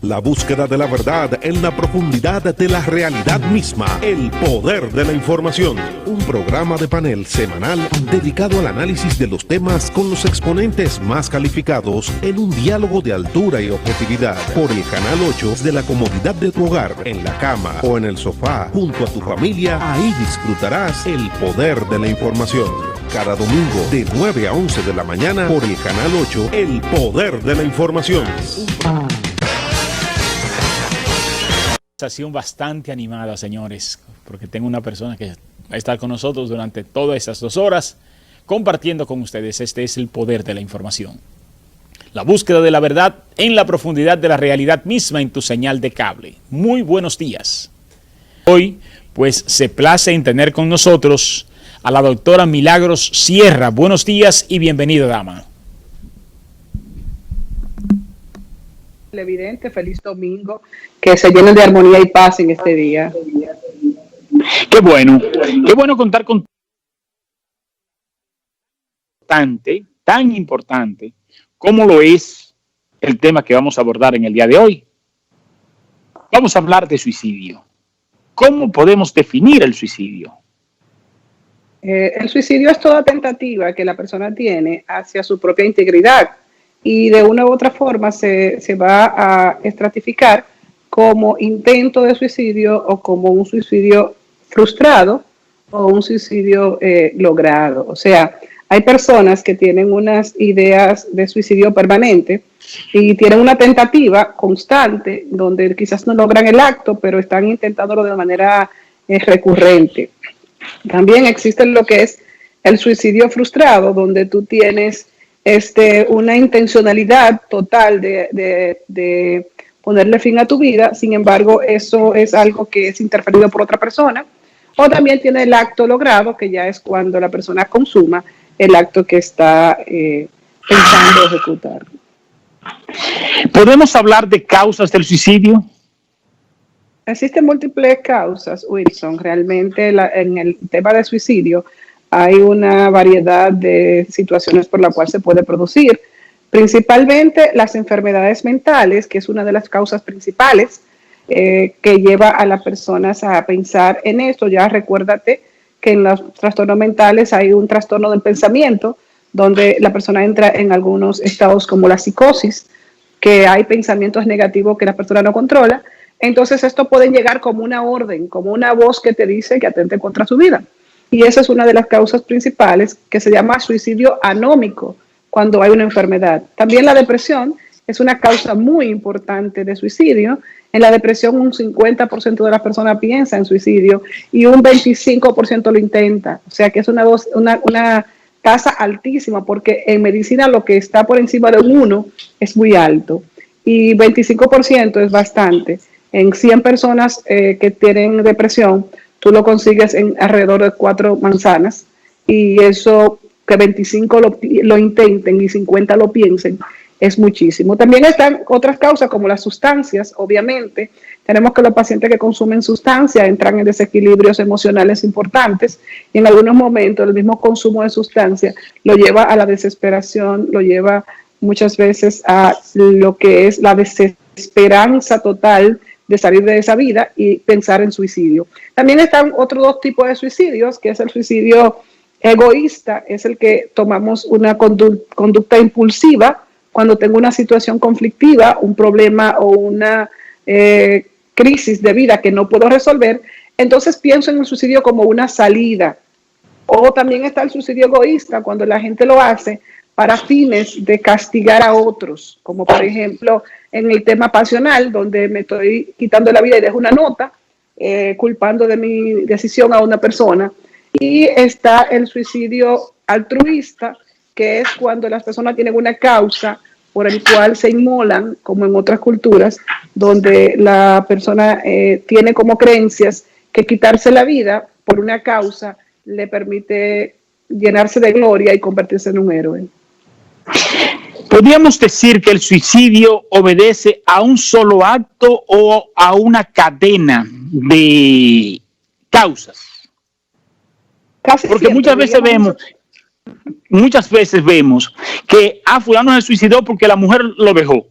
La búsqueda de la verdad en la profundidad de la realidad misma. El poder de la información. Un programa de panel semanal dedicado al análisis de los temas con los exponentes más calificados en un diálogo de altura y objetividad. Por el Canal 8 de la comodidad de tu hogar, en la cama o en el sofá, junto a tu familia. Ahí disfrutarás el poder de la información. Cada domingo de 9 a 11 de la mañana por el Canal 8, el poder de la información. Conversación bastante animada, señores, porque tengo una persona que va a estar con nosotros durante todas esas 2 horas compartiendo con ustedes. Este es el poder de la información. La búsqueda de la verdad en la profundidad de la realidad misma en tu señal de cable. Muy buenos días. Hoy, pues, se place en tener con nosotros a la doctora Milagros Sierra. Buenos días y bienvenida, dama. Evidente, feliz domingo, que se llenen de armonía y paz en este día. Qué bueno contar con tan importante como lo es el tema que vamos a abordar en el día de hoy. Vamos a hablar de suicidio. ¿Cómo podemos definir el suicidio? El suicidio es toda tentativa que la persona tiene hacia su propia integridad. Y de una u otra forma se va a estratificar como intento de suicidio o como un suicidio frustrado o un suicidio logrado. O sea, hay personas que tienen unas ideas de suicidio permanente y tienen una tentativa constante donde quizás no logran el acto, pero están intentándolo de manera recurrente. También existe lo que es el suicidio frustrado, donde tú tienes una intencionalidad total de ponerle fin a tu vida. Sin embargo, eso es algo que es interferido por otra persona. O también tiene el acto logrado, que ya es cuando la persona consuma el acto que está pensando ejecutar. ¿Podemos hablar de causas del suicidio? Existen múltiples causas, Wilson. Realmente en el tema de suicidio hay una variedad de situaciones por las cuales se puede producir, principalmente las enfermedades mentales, que es una de las causas principales que lleva a las personas a pensar en esto. Ya recuérdate que en los trastornos mentales hay un trastorno del pensamiento, donde la persona entra en algunos estados como la psicosis, que hay pensamientos negativos que la persona no controla. Entonces esto puede llegar como una orden, como una voz que te dice que atente contra su vida. Y esa es una de las causas principales, que se llama suicidio anómico, cuando hay una enfermedad. También la depresión es una causa muy importante de suicidio. En la depresión un 50% de las personas piensa en suicidio y un 25% lo intenta. O sea que es una tasa altísima, porque en medicina lo que está por encima de 1 es muy alto y 25% es bastante. En 100 personas que tienen depresión, tú lo consigues en alrededor de 4 manzanas, y eso que 25 lo intenten y 50 lo piensen, es muchísimo. También están otras causas como las sustancias. Obviamente tenemos que los pacientes que consumen sustancias entran en desequilibrios emocionales importantes, y en algunos momentos el mismo consumo de sustancias lo lleva a la desesperación, lo lleva muchas veces a lo que es la desesperanza total de salir de esa vida y pensar en suicidio. También están otros 2 tipos de suicidios, que es el suicidio egoísta, es el que tomamos una conducta impulsiva cuando tengo una situación conflictiva, un problema o una crisis de vida que no puedo resolver, entonces pienso en el suicidio como una salida. O también está el suicidio egoísta, cuando la gente lo hace para fines de castigar a otros, como por ejemplo en el tema pasional, donde me estoy quitando la vida y dejo una nota culpando de mi decisión a una persona. Y está el suicidio altruista, que es cuando las personas tienen una causa por el cual se inmolan, como en otras culturas, donde la persona tiene como creencias que quitarse la vida por una causa le permite llenarse de gloria y convertirse en un héroe. ¿Podríamos decir que el suicidio obedece a un solo acto o a una cadena de causas? Porque muchas veces vemos que fulano se suicidó porque la mujer lo dejó.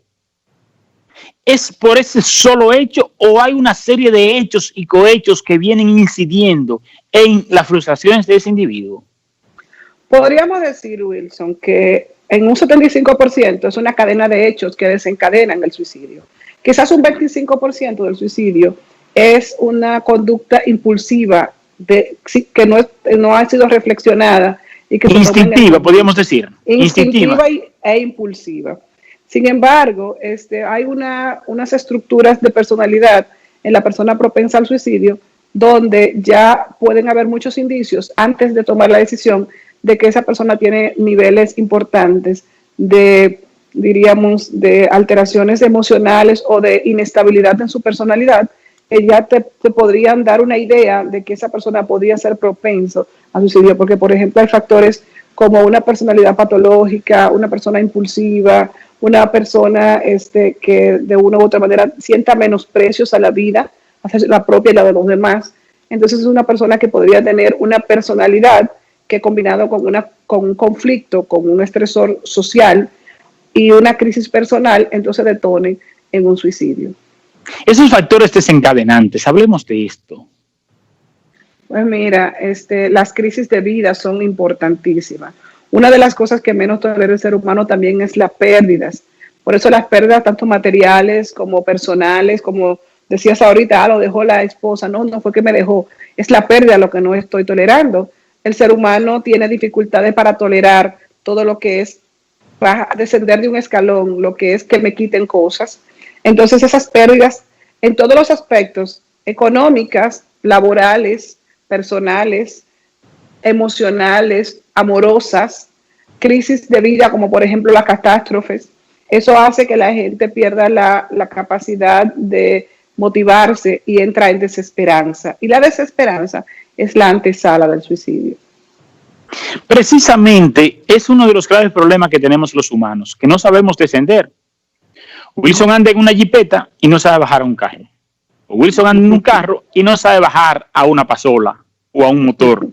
¿Es por ese solo hecho o hay una serie de hechos y cohechos que vienen incidiendo en las frustraciones de ese individuo? Podríamos decir, Wilson, que en un 75% es una cadena de hechos que desencadenan el suicidio. Quizás un 25% del suicidio es una conducta impulsiva que no ha sido reflexionada y que instintiva, podríamos decir. Instintiva e impulsiva. Sin embargo, hay unas estructuras de personalidad en la persona propensa al suicidio donde ya pueden haber muchos indicios antes de tomar la decisión de que esa persona tiene niveles importantes de, diríamos, de alteraciones emocionales o de inestabilidad en su personalidad, que ya te podrían dar una idea de que esa persona podría ser propenso a suicidio, porque por ejemplo hay factores como una personalidad patológica, una persona impulsiva, una persona que de una u otra manera sienta menosprecios a la vida, hacia la propia y la de los demás. Entonces es una persona que podría tener una personalidad que combinado con un conflicto, con un estresor social y una crisis personal, entonces detone en un suicidio. Esos factores desencadenantes, hablemos de esto. Pues mira, las crisis de vida son importantísimas. Una de las cosas que menos tolera el ser humano también es las pérdidas. Por eso las pérdidas, tanto materiales como personales, como decías ahorita, lo dejó la esposa. No fue que me dejó, es la pérdida lo que no estoy tolerando. El ser humano tiene dificultades para tolerar todo lo que es para descender de un escalón, lo que es que me quiten cosas. Entonces esas pérdidas en todos los aspectos, económicas, laborales, personales, emocionales, amorosas, crisis de vida como por ejemplo las catástrofes, eso hace que la gente pierda la capacidad de motivarse y entra en desesperanza. Y la desesperanza es la antesala del suicidio. Precisamente es uno de los graves problemas que tenemos los humanos, que no sabemos descender. Wilson anda en una jipeta y no sabe bajar a un carro. O Wilson anda en un carro y no sabe bajar a una pasola o a un motor.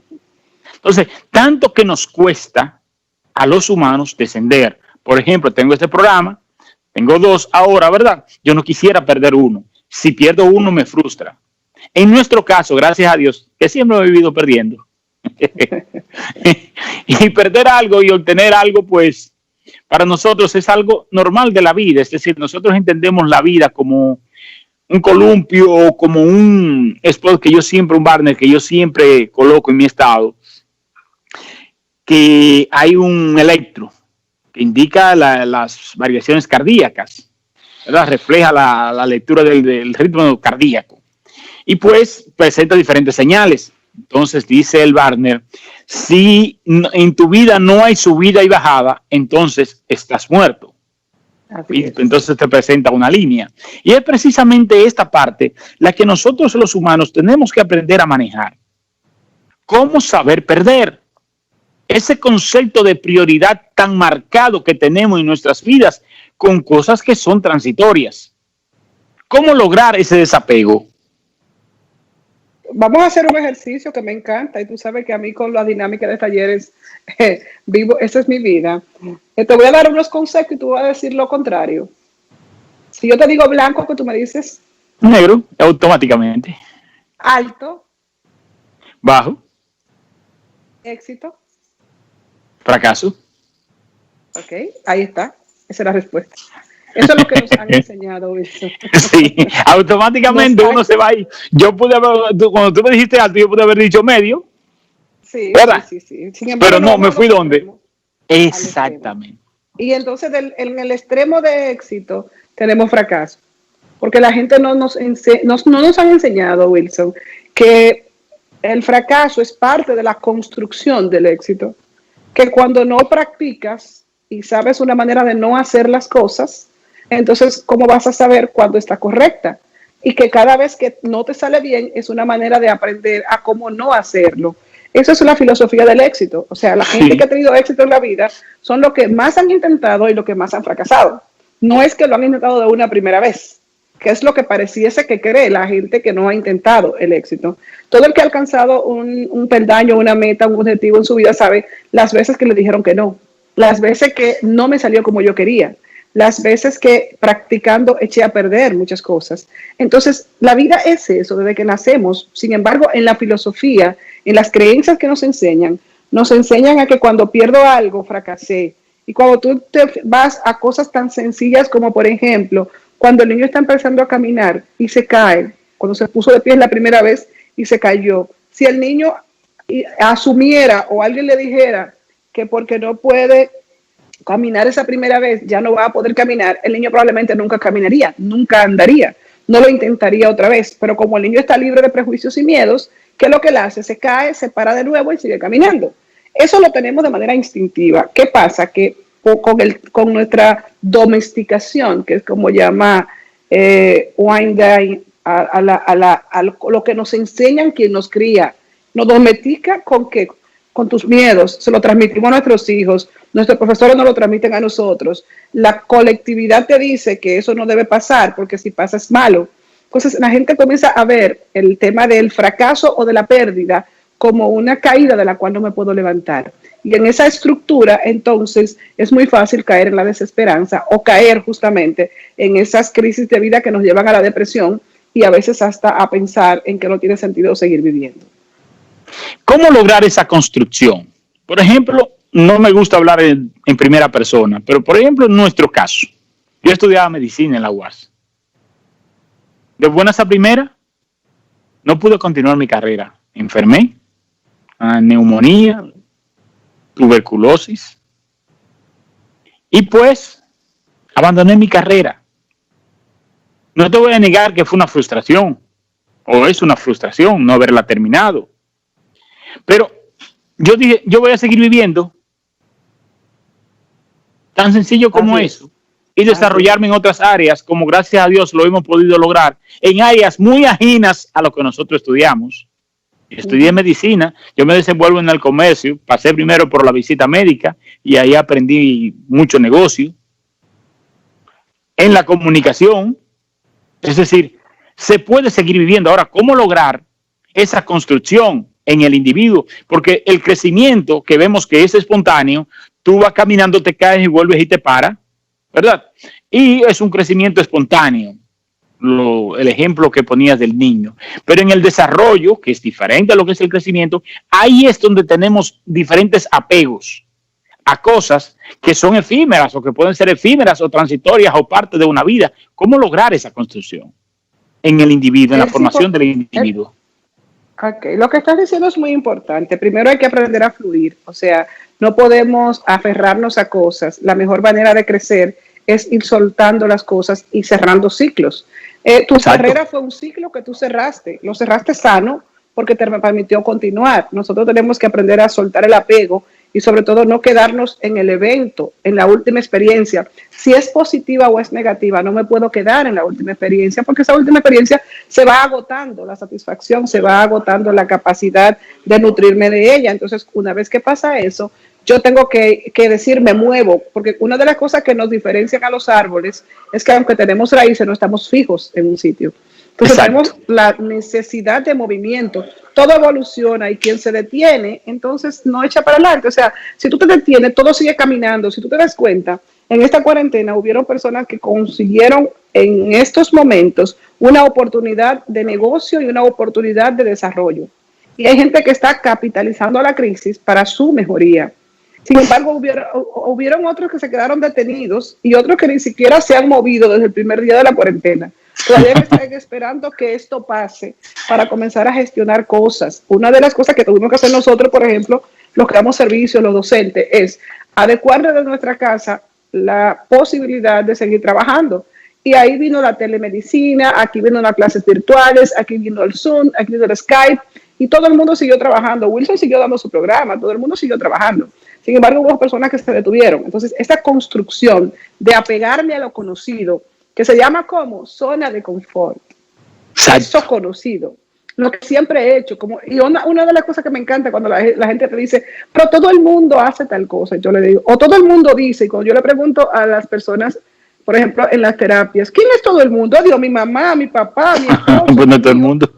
Entonces, tanto que nos cuesta a los humanos descender. Por ejemplo, tengo este programa, tengo 2 ahora, ¿verdad? Yo no quisiera perder uno. Si pierdo uno, me frustra. En nuestro caso, gracias a Dios, que siempre he vivido perdiendo. Y perder algo y obtener algo, pues, para nosotros es algo normal de la vida. Es decir, nosotros entendemos la vida como un columpio o como un spot un barner que yo siempre coloco en mi estado, que hay un electro que indica las variaciones cardíacas, ¿verdad? Refleja la lectura del ritmo cardíaco y pues presenta diferentes señales. Entonces dice el Barner, si en tu vida no hay subida y bajada, entonces estás muerto. Y entonces te presenta una línea. Y es precisamente esta parte la que nosotros los humanos tenemos que aprender a manejar. ¿Cómo saber perder? Ese concepto de prioridad tan marcado que tenemos en nuestras vidas con cosas que son transitorias. ¿Cómo lograr ese desapego? Vamos a hacer un ejercicio que me encanta y tú sabes que a mí con la dinámica de talleres vivo, esa es mi vida. Te voy a dar unos conceptos y tú vas a decir lo contrario. Si yo te digo blanco, ¿qué tú me dices? Negro, automáticamente. Alto. Bajo. Éxito. Fracaso. Ok, ahí está. Esa es la respuesta. Eso es lo que nos han enseñado. Eso. Sí, automáticamente uno se va ahí. Yo pude haber, cuando tú me dijiste alto, yo pude haber dicho medio. Sí, ¿verdad? Sí. Sin embargo, pero no, me fui donde. Exactamente. Y entonces en el extremo de éxito tenemos fracaso. Porque la gente no nos han enseñado, Wilson, que el fracaso es parte de la construcción del éxito. Que cuando no practicas y sabes una manera de no hacer las cosas, entonces, ¿cómo vas a saber cuándo está correcta? Y que cada vez que no te sale bien es una manera de aprender a cómo no hacerlo. Esa es la filosofía del éxito. O sea, la gente que ha tenido éxito en la vida son los que más han intentado y los que más han fracasado. No es que lo han intentado de una primera vez, que es lo que pareciese que cree la gente que no ha intentado el éxito. Todo el que ha alcanzado un peldaño, una meta, un objetivo en su vida sabe las veces que le dijeron que no, las veces que no me salió como yo quería. las veces que practicando eché a perder muchas cosas. Entonces, la vida es eso, desde que nacemos. Sin embargo, en la filosofía, en las creencias que nos enseñan a que cuando pierdo algo, fracasé. Y cuando tú te vas a cosas tan sencillas como, por ejemplo, cuando el niño está empezando a caminar y se cae, cuando se puso de pie la primera vez y se cayó, si el niño asumiera o alguien le dijera que porque no puede caminar esa primera vez ya no va a poder caminar, el niño probablemente nunca caminaría, nunca andaría, no lo intentaría otra vez. Pero como el niño está libre de prejuicios y miedos, ¿qué es lo que él hace? Se cae, se para de nuevo y sigue caminando. Eso lo tenemos de manera instintiva. ¿Qué pasa? Que con nuestra domesticación, que es como llama Weinstein, a lo que nos enseñan quien nos cría, nos domestica con qué, con tus miedos, se lo transmitimos a nuestros hijos, nuestros profesores nos lo transmiten a nosotros, la colectividad te dice que eso no debe pasar porque si pasa es malo. Entonces la gente comienza a ver el tema del fracaso o de la pérdida como una caída de la cual no me puedo levantar. Y en esa estructura, entonces, es muy fácil caer en la desesperanza o caer justamente en esas crisis de vida que nos llevan a la depresión y a veces hasta a pensar en que no tiene sentido seguir viviendo. ¿Cómo lograr esa construcción? Por ejemplo, no me gusta hablar en primera persona, pero por ejemplo, en nuestro caso, yo estudiaba medicina en la UAS. De buenas a primera, no pude continuar mi carrera. Enfermé, neumonía, tuberculosis. Y pues, abandoné mi carrera. No te voy a negar que fue una frustración, o es una frustración no haberla terminado. Pero yo dije, yo voy a seguir viviendo, tan sencillo como eso, y desarrollarme en otras áreas, como gracias a Dios lo hemos podido lograr, en áreas muy ajenas a lo que nosotros estudiamos. Estudié medicina, yo me desenvuelvo en el comercio, pasé primero por la visita médica y ahí aprendí mucho negocio. En la comunicación, es decir, se puede seguir viviendo. Ahora, ¿cómo lograr esa construcción en el individuo? Porque el crecimiento que vemos que es espontáneo, tú vas caminando, te caes y vuelves y te paras, ¿verdad? Y es un crecimiento espontáneo. El ejemplo que ponías del niño, pero en el desarrollo, que es diferente a lo que es el crecimiento, ahí es donde tenemos diferentes apegos a cosas que son efímeras o que pueden ser efímeras o transitorias o parte de una vida. ¿Cómo lograr esa construcción en el individuo, en la formación del individuo? Okay. Lo que estás diciendo es muy importante. Primero hay que aprender a fluir, o sea, no podemos aferrarnos a cosas. La mejor manera de crecer es ir soltando las cosas y cerrando ciclos. Tu carrera fue un ciclo que tú cerraste, lo cerraste sano porque te permitió continuar. Nosotros tenemos que aprender a soltar el apego y sobre todo no quedarnos en el evento, en la última experiencia. Si es positiva o es negativa, no me puedo quedar en la última experiencia porque esa última experiencia se va agotando, la satisfacción, se va agotando la capacidad de nutrirme de ella. Entonces, una vez que pasa eso, yo tengo que decir, me muevo, porque una de las cosas que nos diferencian a los árboles es que aunque tenemos raíces, no estamos fijos en un sitio. Entonces tenemos la necesidad de movimiento, todo evoluciona y quien se detiene, entonces no echa para adelante. O sea, si tú te detienes, todo sigue caminando. Si tú te das cuenta, en esta cuarentena hubieron personas que consiguieron en estos momentos una oportunidad de negocio y una oportunidad de desarrollo. Y hay gente que está capitalizando la crisis para su mejoría. Sin embargo, hubieron otros que se quedaron detenidos y otros que ni siquiera se han movido desde el primer día de la cuarentena. Todavía están esperando que esto pase para comenzar a gestionar cosas. Una de las cosas que tuvimos que hacer nosotros, por ejemplo, los que damos servicio, los docentes, es adecuar desde nuestra casa la posibilidad de seguir trabajando. Y ahí vino la telemedicina, aquí vino las clases virtuales, aquí vino el Zoom, aquí vino el Skype, y todo el mundo siguió trabajando. Wilson siguió dando su programa, todo el mundo siguió trabajando. Sin embargo, hubo personas que se detuvieron. Entonces, esta construcción de apegarme a lo conocido, que se llama como zona de confort, eso conocido, lo que siempre he hecho. Y una de las cosas que me encanta cuando la gente te dice, pero todo el mundo hace tal cosa, yo le digo, o todo el mundo dice, y cuando yo le pregunto a las personas, por ejemplo, en las terapias, ¿quién es todo el mundo? Digo, mi mamá, mi papá, mi esposo. Bueno, todo el mundo.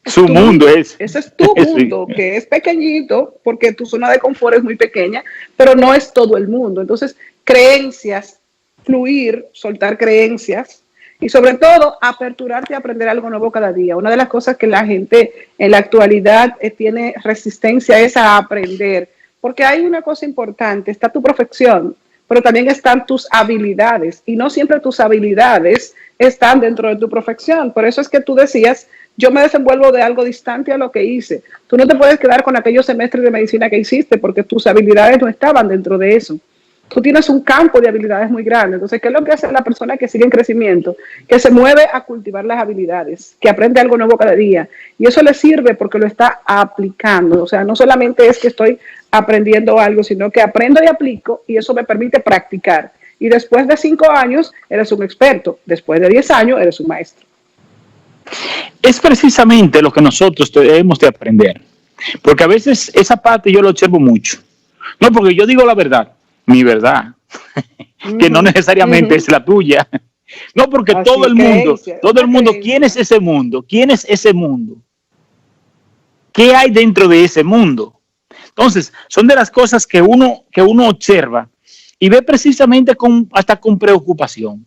Su mundo es. Ese es tu mundo, sí, que es pequeñito, porque tu zona de confort es muy pequeña, pero no es todo el mundo. Entonces, creencias fluir, soltar creencias y sobre todo aperturarte a aprender algo nuevo cada día. Una de las cosas que la gente en la actualidad tiene resistencia es a aprender, porque hay una cosa importante, está tu profesión, pero también están tus habilidades y no siempre tus habilidades están dentro de tu profesión. Por eso es que tú decías, yo me desenvuelvo de algo distante a lo que hice. Tú no te puedes quedar con aquellos semestres de medicina que hiciste porque tus habilidades no estaban dentro de eso. Tú tienes un campo de habilidades muy grande. Entonces, ¿qué es lo que hace la persona que sigue en crecimiento? Que se mueve a cultivar las habilidades, que aprende algo nuevo cada día. Y eso le sirve porque lo está aplicando. O sea, no solamente es que estoy aprendiendo algo, sino que aprendo y aplico y eso me permite practicar. Y después de 5 años, eres un experto. Después de 10 años, eres un maestro. Es precisamente lo que nosotros debemos de aprender. Porque a veces esa parte yo lo observo mucho. No, porque yo digo la verdad. Mi verdad, que no necesariamente es la tuya. No, porque así todo el mundo, ¿quién es ese mundo? ¿Quién es ese mundo? ¿Qué hay dentro de ese mundo? Entonces, son de las cosas que uno observa y ve precisamente hasta con preocupación.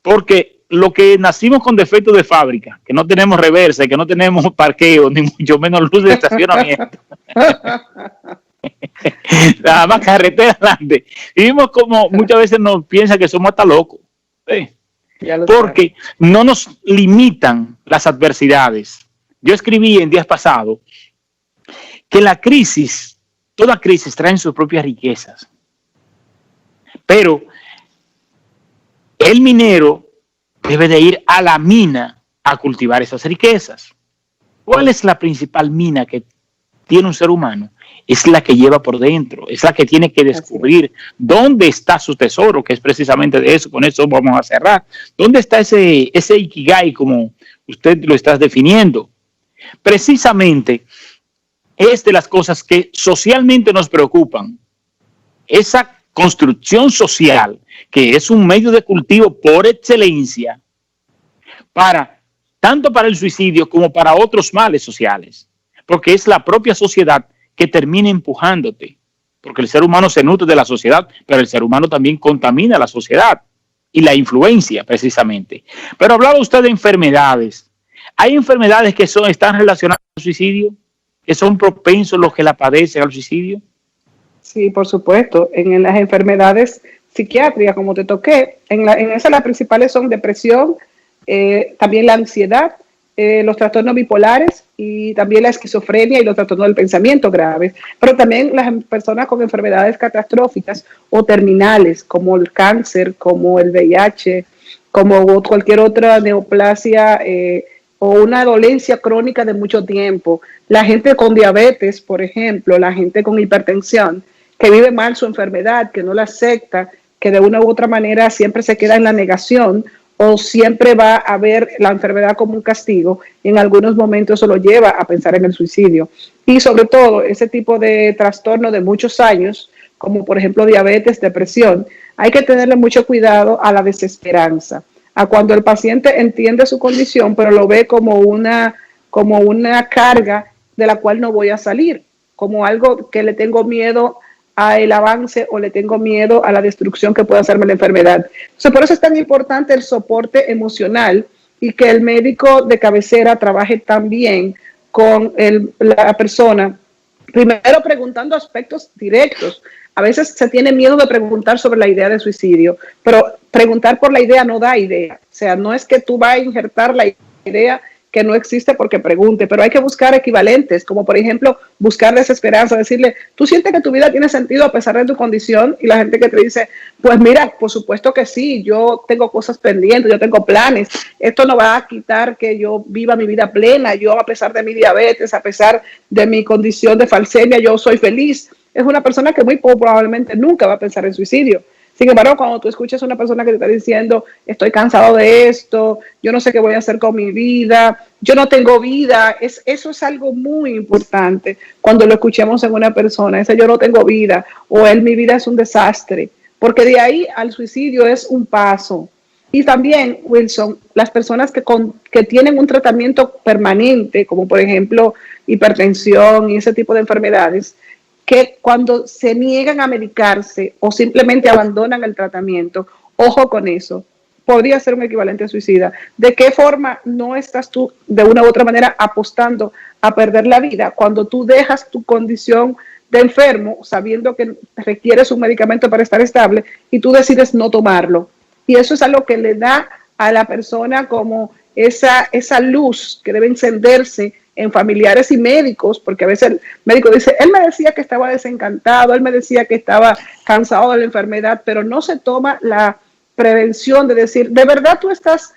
Porque lo que nacimos con defecto de fábrica, que no tenemos reversa, que no tenemos parqueo, ni mucho menos luz de estacionamiento. Nada más carretera adelante. Y vimos como muchas veces nos piensa que somos hasta locos. Porque no nos limitan las adversidades. Yo escribí en días pasados que la crisis, toda crisis trae sus propias riquezas. Pero el minero debe de ir a la mina a cultivar esas riquezas. ¿Cuál es la principal mina que tiene un ser humano? Es la que lleva por dentro, es la que tiene que descubrir dónde está su tesoro, que es precisamente de eso, con eso vamos a cerrar. ¿Dónde está ese Ikigai, como usted lo está definiendo? Precisamente es de las cosas que socialmente nos preocupan. Esa construcción social, que es un medio de cultivo por excelencia, tanto para el suicidio como para otros males sociales, porque es la propia sociedad que termina empujándote, porque el ser humano se nutre de la sociedad, pero el ser humano también contamina la sociedad y la influencia precisamente. Pero hablaba usted de enfermedades. ¿Hay enfermedades que están relacionadas al suicidio? ¿Que son propensos los que la padecen al suicidio? Sí, por supuesto. En las enfermedades psiquiátricas, como te toqué, en esas las principales son depresión, también la ansiedad, los trastornos bipolares y también la esquizofrenia y los trastornos del pensamiento graves, pero también las personas con enfermedades catastróficas o terminales, como el cáncer, como el VIH, como cualquier otra neoplasia o una dolencia crónica de mucho tiempo. La gente con diabetes, por ejemplo, la gente con hipertensión, que vive mal su enfermedad, que no la acepta, que de una u otra manera siempre se queda en la negación, o siempre va a ver la enfermedad como un castigo, y en algunos momentos eso lo lleva a pensar en el suicidio. Y sobre todo, ese tipo de trastorno de muchos años, como por ejemplo diabetes, depresión, hay que tenerle mucho cuidado a la desesperanza, a cuando el paciente entiende su condición, pero lo ve como una carga de la cual no voy a salir, como algo que le tengo miedo al avance o le tengo miedo a la destrucción que puede hacerme la enfermedad. Entonces, por eso es tan importante el soporte emocional y que el médico de cabecera trabaje también con la persona, primero preguntando aspectos directos. A veces se tiene miedo de preguntar sobre la idea de suicidio, pero preguntar por la idea no da idea. O sea, no es que tú vas a injertar la idea que no existe porque pregunte, pero hay que buscar equivalentes, como por ejemplo buscar desesperanza, decirle, ¿tú sientes que tu vida tiene sentido a pesar de tu condición? Y la gente que te dice, pues mira, por supuesto que sí, yo tengo cosas pendientes, yo tengo planes, esto no va a quitar que yo viva mi vida plena, yo a pesar de mi diabetes, a pesar de mi condición de falsemia, yo soy feliz. Es una persona que muy probablemente nunca va a pensar en suicidio. Sin embargo, cuando tú escuchas a una persona que te está diciendo, estoy cansado de esto, yo no sé qué voy a hacer con mi vida, yo no tengo vida, eso es algo muy importante cuando lo escuchemos en una persona, ese yo no tengo vida, o mi vida es un desastre, porque de ahí al suicidio es un paso. Y también, Wilson, las personas que tienen un tratamiento permanente, como por ejemplo hipertensión y ese tipo de enfermedades, que cuando se niegan a medicarse o simplemente abandonan el tratamiento Ojo con eso. Podría ser un equivalente suicida. ¿De qué forma no estás tú de una u otra manera apostando a perder la vida cuando tú dejas tu condición de enfermo sabiendo que requieres un medicamento para estar estable y tú decides no tomarlo? Y eso es algo que le da a la persona como esa luz que debe encenderse en familiares y médicos, porque a veces el médico dice, él me decía que estaba desencantado, él me decía que estaba cansado de la enfermedad, pero no se toma la prevención de decir, ¿de verdad tú estás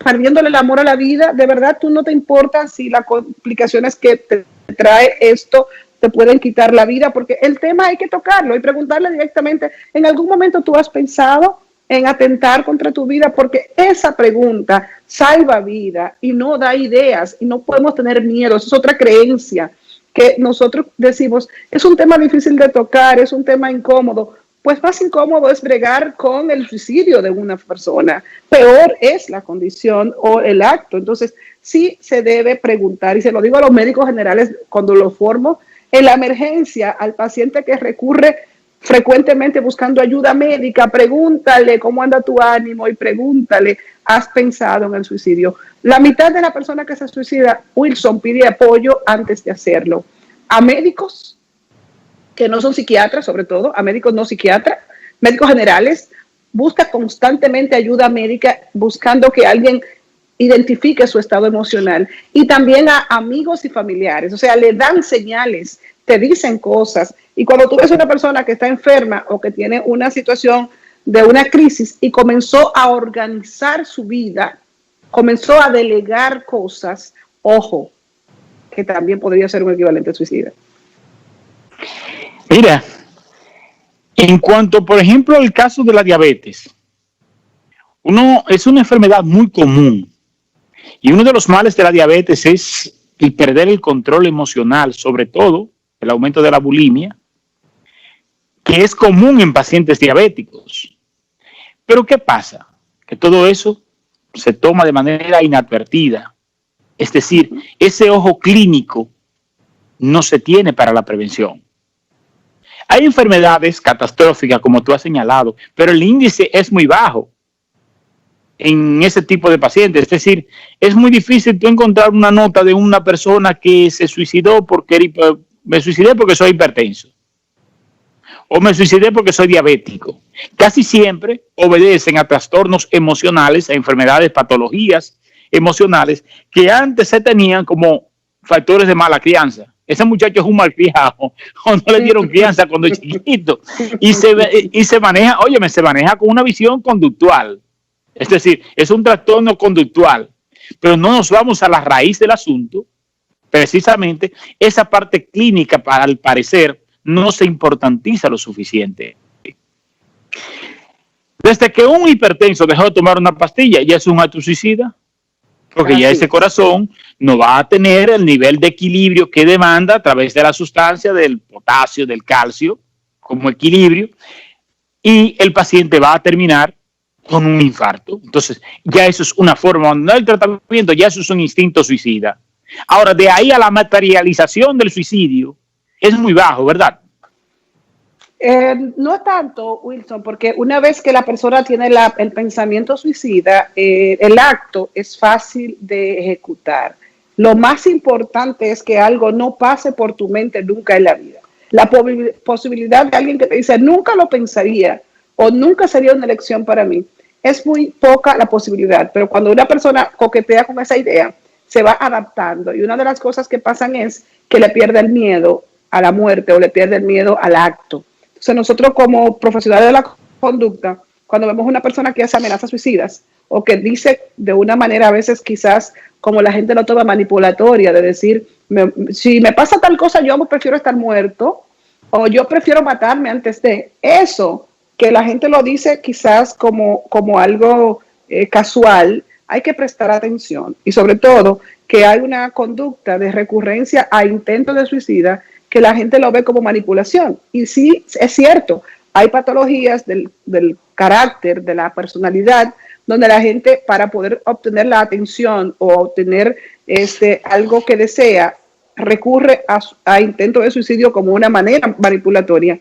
perdiéndole el amor a la vida? ¿De verdad tú no te importa si las complicaciones que te trae esto te pueden quitar la vida? Porque el tema hay que tocarlo y preguntarle directamente, ¿en algún momento tú has pensado en atentar contra tu vida? Porque esa pregunta salva vida y no da ideas y no podemos tener miedo. Esa es otra creencia que nosotros decimos, es un tema difícil de tocar, es un tema incómodo. Pues más incómodo es bregar con el suicidio de una persona. Peor es la condición o el acto. Entonces, sí se debe preguntar, y se lo digo a los médicos generales cuando los formo, en la emergencia, al paciente que recurre frecuentemente buscando ayuda médica, pregúntale cómo anda tu ánimo y pregúntale, ¿has pensado en el suicidio? La mitad de la persona que se suicida, Wilson, pide apoyo antes de hacerlo. A médicos que no son psiquiatras, sobre todo, a médicos no psiquiatras, médicos generales, busca constantemente ayuda médica, buscando que alguien identifique su estado emocional, y también a amigos y familiares, o sea, le dan señales, te dicen cosas, y cuando tú ves una persona que está enferma o que tiene una situación de una crisis y comenzó a organizar su vida, comenzó a delegar cosas, ojo, que también podría ser un equivalente suicida. Mira, en cuanto, por ejemplo, al caso de la diabetes, es una enfermedad muy común y uno de los males de la diabetes es el perder el control emocional, sobre todo el aumento de la bulimia, que es común en pacientes diabéticos. Pero ¿qué pasa? Que todo eso se toma de manera inadvertida. Es decir, ese ojo clínico no se tiene para la prevención. Hay enfermedades catastróficas, como tú has señalado, pero el índice es muy bajo en ese tipo de pacientes. Es decir, es muy difícil tú encontrar una nota de una persona que se suicidó porque me suicidé porque soy hipertenso o me suicidé porque soy diabético. Casi siempre obedecen a trastornos emocionales, a enfermedades, patologías emocionales que antes se tenían como factores de mala crianza. Ese muchacho es un malcriado, o no le dieron crianza cuando es chiquito. Y se maneja, se maneja con una visión conductual. Es decir, es un trastorno conductual. Pero no nos vamos a la raíz del asunto. Precisamente, esa parte clínica, al parecer, no se importantiza lo suficiente. Desde que un hipertenso dejó de tomar una pastilla, ya es un acto suicida. Porque ya ese corazón no va a tener el nivel de equilibrio que demanda a través de la sustancia del potasio, del calcio, como equilibrio, y el paciente va a terminar con un infarto. Entonces, ya eso es una forma, no el tratamiento, ya eso es un instinto suicida. Ahora, de ahí a la materialización del suicidio, es muy bajo, ¿verdad? No tanto, Wilson, porque una vez que la persona tiene el pensamiento suicida, el acto es fácil de ejecutar. Lo más importante es que algo no pase por tu mente nunca en la vida. La posibilidad de alguien que te dice, nunca lo pensaría o nunca sería una elección para mí, es muy poca la posibilidad. Pero cuando una persona coquetea con esa idea, se va adaptando. Y una de las cosas que pasan es que le pierde el miedo a la muerte o le pierde el miedo al acto. Entonces nosotros como profesionales de la conducta, cuando vemos una persona que hace amenazas suicidas o que dice de una manera a veces quizás como la gente lo toma manipulatoria, de decir, si me pasa tal cosa yo prefiero estar muerto o yo prefiero matarme antes de eso, que la gente lo dice quizás como algo casual, hay que prestar atención y sobre todo que hay una conducta de recurrencia a intentos de suicida que la gente lo ve como manipulación. Y sí, es cierto, hay patologías del carácter, de la personalidad, donde la gente para poder obtener la atención o obtener algo que desea, recurre a intentos de suicidio como una manera manipulatoria.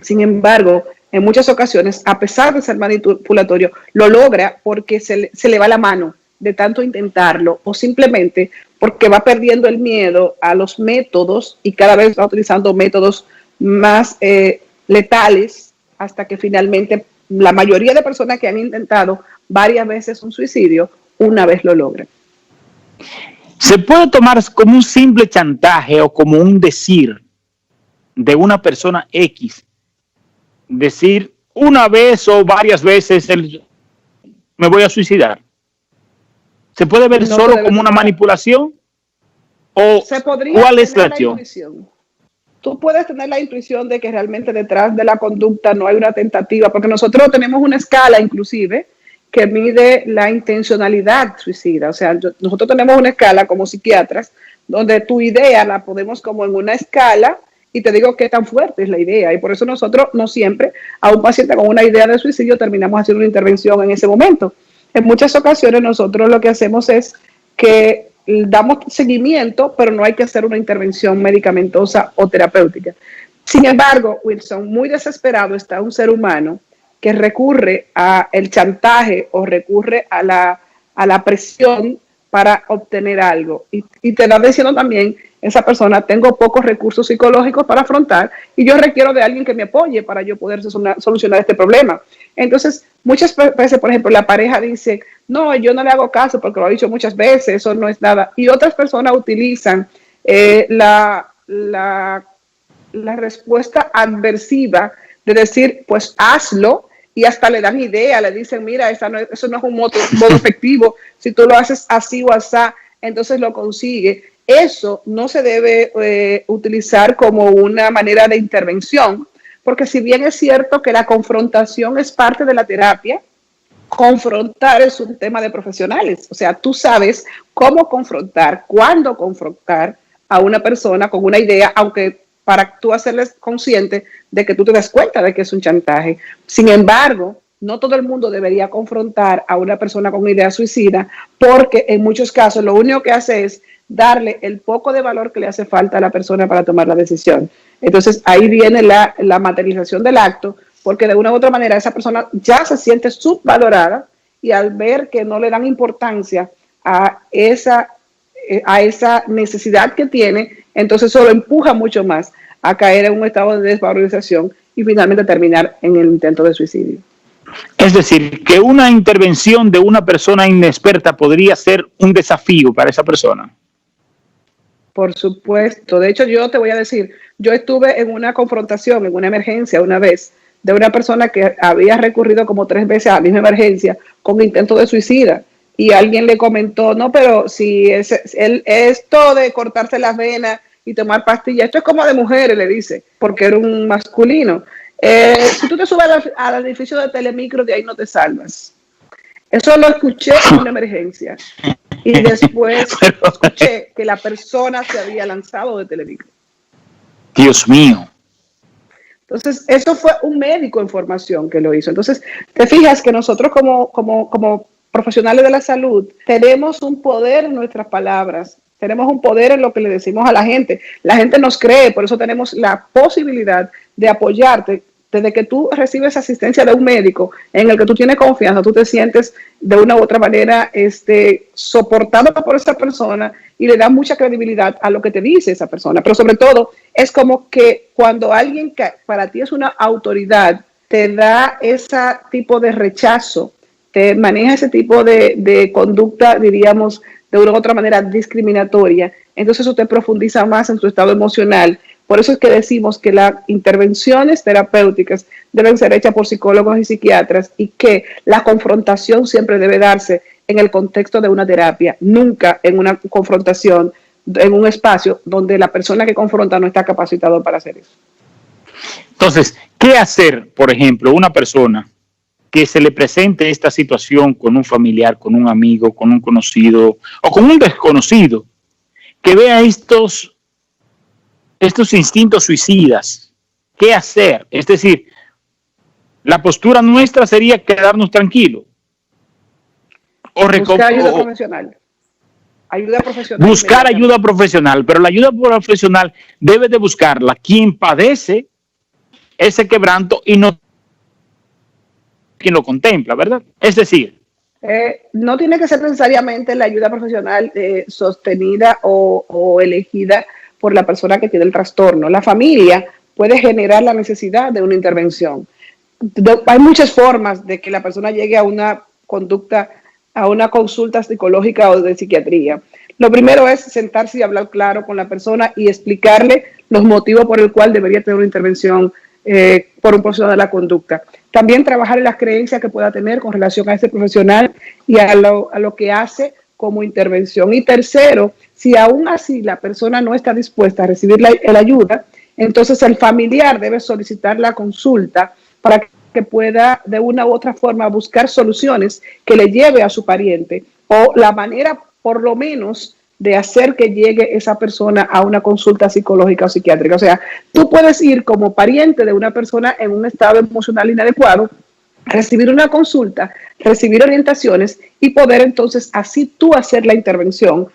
Sin embargo, en muchas ocasiones, a pesar de ser manipulatorio, lo logra porque se le va la mano de tanto intentarlo, o simplemente porque va perdiendo el miedo a los métodos y cada vez va utilizando métodos más letales, hasta que finalmente la mayoría de personas que han intentado varias veces un suicidio, una vez lo logran. ¿Se puede tomar como un simple chantaje o como un decir de una persona X? Decir una vez o varias veces me voy a suicidar. ¿Se puede ver no solo como una manipulación? ¿O cuál es la acción? Tú puedes tener la intuición de que realmente detrás de la conducta no hay una tentativa, porque nosotros tenemos una escala inclusive que mide la intencionalidad suicida. O sea, nosotros tenemos una escala como psiquiatras donde tu idea la podemos como en una escala y te digo qué tan fuerte es la idea. Y por eso nosotros no siempre a un paciente con una idea de suicidio terminamos haciendo una intervención en ese momento. En muchas ocasiones nosotros lo que hacemos es que damos seguimiento, pero no hay que hacer una intervención medicamentosa o terapéutica. Sin embargo, Wilson, muy desesperado está un ser humano que recurre al chantaje o recurre a la presión para obtener algo. Y te va diciendo también, esa persona, tengo pocos recursos psicológicos para afrontar y yo requiero de alguien que me apoye para yo poder solucionar este problema. Entonces, muchas veces, por ejemplo, la pareja dice, no, yo no le hago caso porque lo ha dicho muchas veces, eso no es nada. Y otras personas utilizan la respuesta adversiva de decir, pues hazlo, y hasta le dan idea, le dicen, mira, eso no es un modo efectivo, si tú lo haces así o asá, entonces lo consigue. Eso no se debe utilizar como una manera de intervención, porque si bien es cierto que la confrontación es parte de la terapia, confrontar es un tema de profesionales. O sea, tú sabes cómo confrontar, cuándo confrontar a una persona con una idea, aunque para tú hacerles consciente de que tú te das cuenta de que es un chantaje. Sin embargo, no todo el mundo debería confrontar a una persona con idea suicida, porque en muchos casos lo único que hace es darle el poco de valor que le hace falta a la persona para tomar la decisión. Entonces ahí viene la materialización del acto, porque de una u otra manera esa persona ya se siente subvalorada y al ver que no le dan importancia a esa necesidad que tiene, entonces eso lo empuja mucho más a caer en un estado de desvalorización y finalmente terminar en el intento de suicidio. Es decir, que una intervención de una persona inexperta podría ser un desafío para esa persona. Por supuesto. De hecho, yo te voy a decir, yo estuve en una confrontación, en una emergencia una vez, de una persona que había recurrido como 3 veces a la misma emergencia con intento de suicida. Y alguien le comentó, no, pero si esto de cortarse las venas y tomar pastillas, esto es como de mujeres, le dice, porque era un masculino. Si tú te subes al edificio de Telemicro, de ahí no te salvas. Eso lo escuché en una emergencia. Y después escuché que la persona se había lanzado de Telemicro. Dios mío. Entonces, eso fue un médico en formación que lo hizo. Entonces, te fijas que nosotros como profesionales de la salud tenemos un poder en nuestras palabras, tenemos un poder en lo que le decimos a la gente. La gente nos cree, por eso tenemos la posibilidad de apoyarte. Desde que tú recibes asistencia de un médico en el que tú tienes confianza, tú te sientes de una u otra manera soportado por esa persona y le da mucha credibilidad a lo que te dice esa persona. Pero sobre todo, es como que cuando alguien que para ti es una autoridad te da ese tipo de rechazo, te maneja ese tipo de conducta, diríamos, de una u otra manera discriminatoria, entonces eso te profundiza más en tu estado emocional. Por eso es que decimos que las intervenciones terapéuticas deben ser hechas por psicólogos y psiquiatras y que la confrontación siempre debe darse en el contexto de una terapia, nunca en una confrontación en un espacio donde la persona que confronta no está capacitado para hacer eso. Entonces, ¿qué hacer, por ejemplo, una persona que se le presente esta situación con un familiar, con un amigo, con un conocido o con un desconocido, que vea estos instintos suicidas? ¿Qué hacer? Es decir, la postura nuestra sería quedarnos tranquilos. Buscar ayuda profesional. Buscar ayuda profesional, pero la ayuda profesional debe de buscarla quien padece ese quebranto y no quien lo contempla, ¿verdad? Es decir, no tiene que ser necesariamente la ayuda profesional sostenida o elegida por la persona que tiene el trastorno. La familia puede generar la necesidad de una intervención. Hay muchas formas de que la persona llegue a una conducta, a una consulta psicológica o de psiquiatría. Lo primero es sentarse y hablar claro con la persona y explicarle los motivos por el cual debería tener una intervención por un profesional de la conducta. También trabajar en las creencias que pueda tener con relación a ese profesional y a lo que hace como intervención. Y tercero, si aún así la persona no está dispuesta a recibir la ayuda, entonces el familiar debe solicitar la consulta para que pueda de una u otra forma buscar soluciones que le lleve a su pariente o la manera por lo menos de hacer que llegue esa persona a una consulta psicológica o psiquiátrica. O sea, tú puedes ir como pariente de una persona en un estado emocional inadecuado, recibir una consulta, recibir orientaciones y poder entonces así tú hacer la intervención,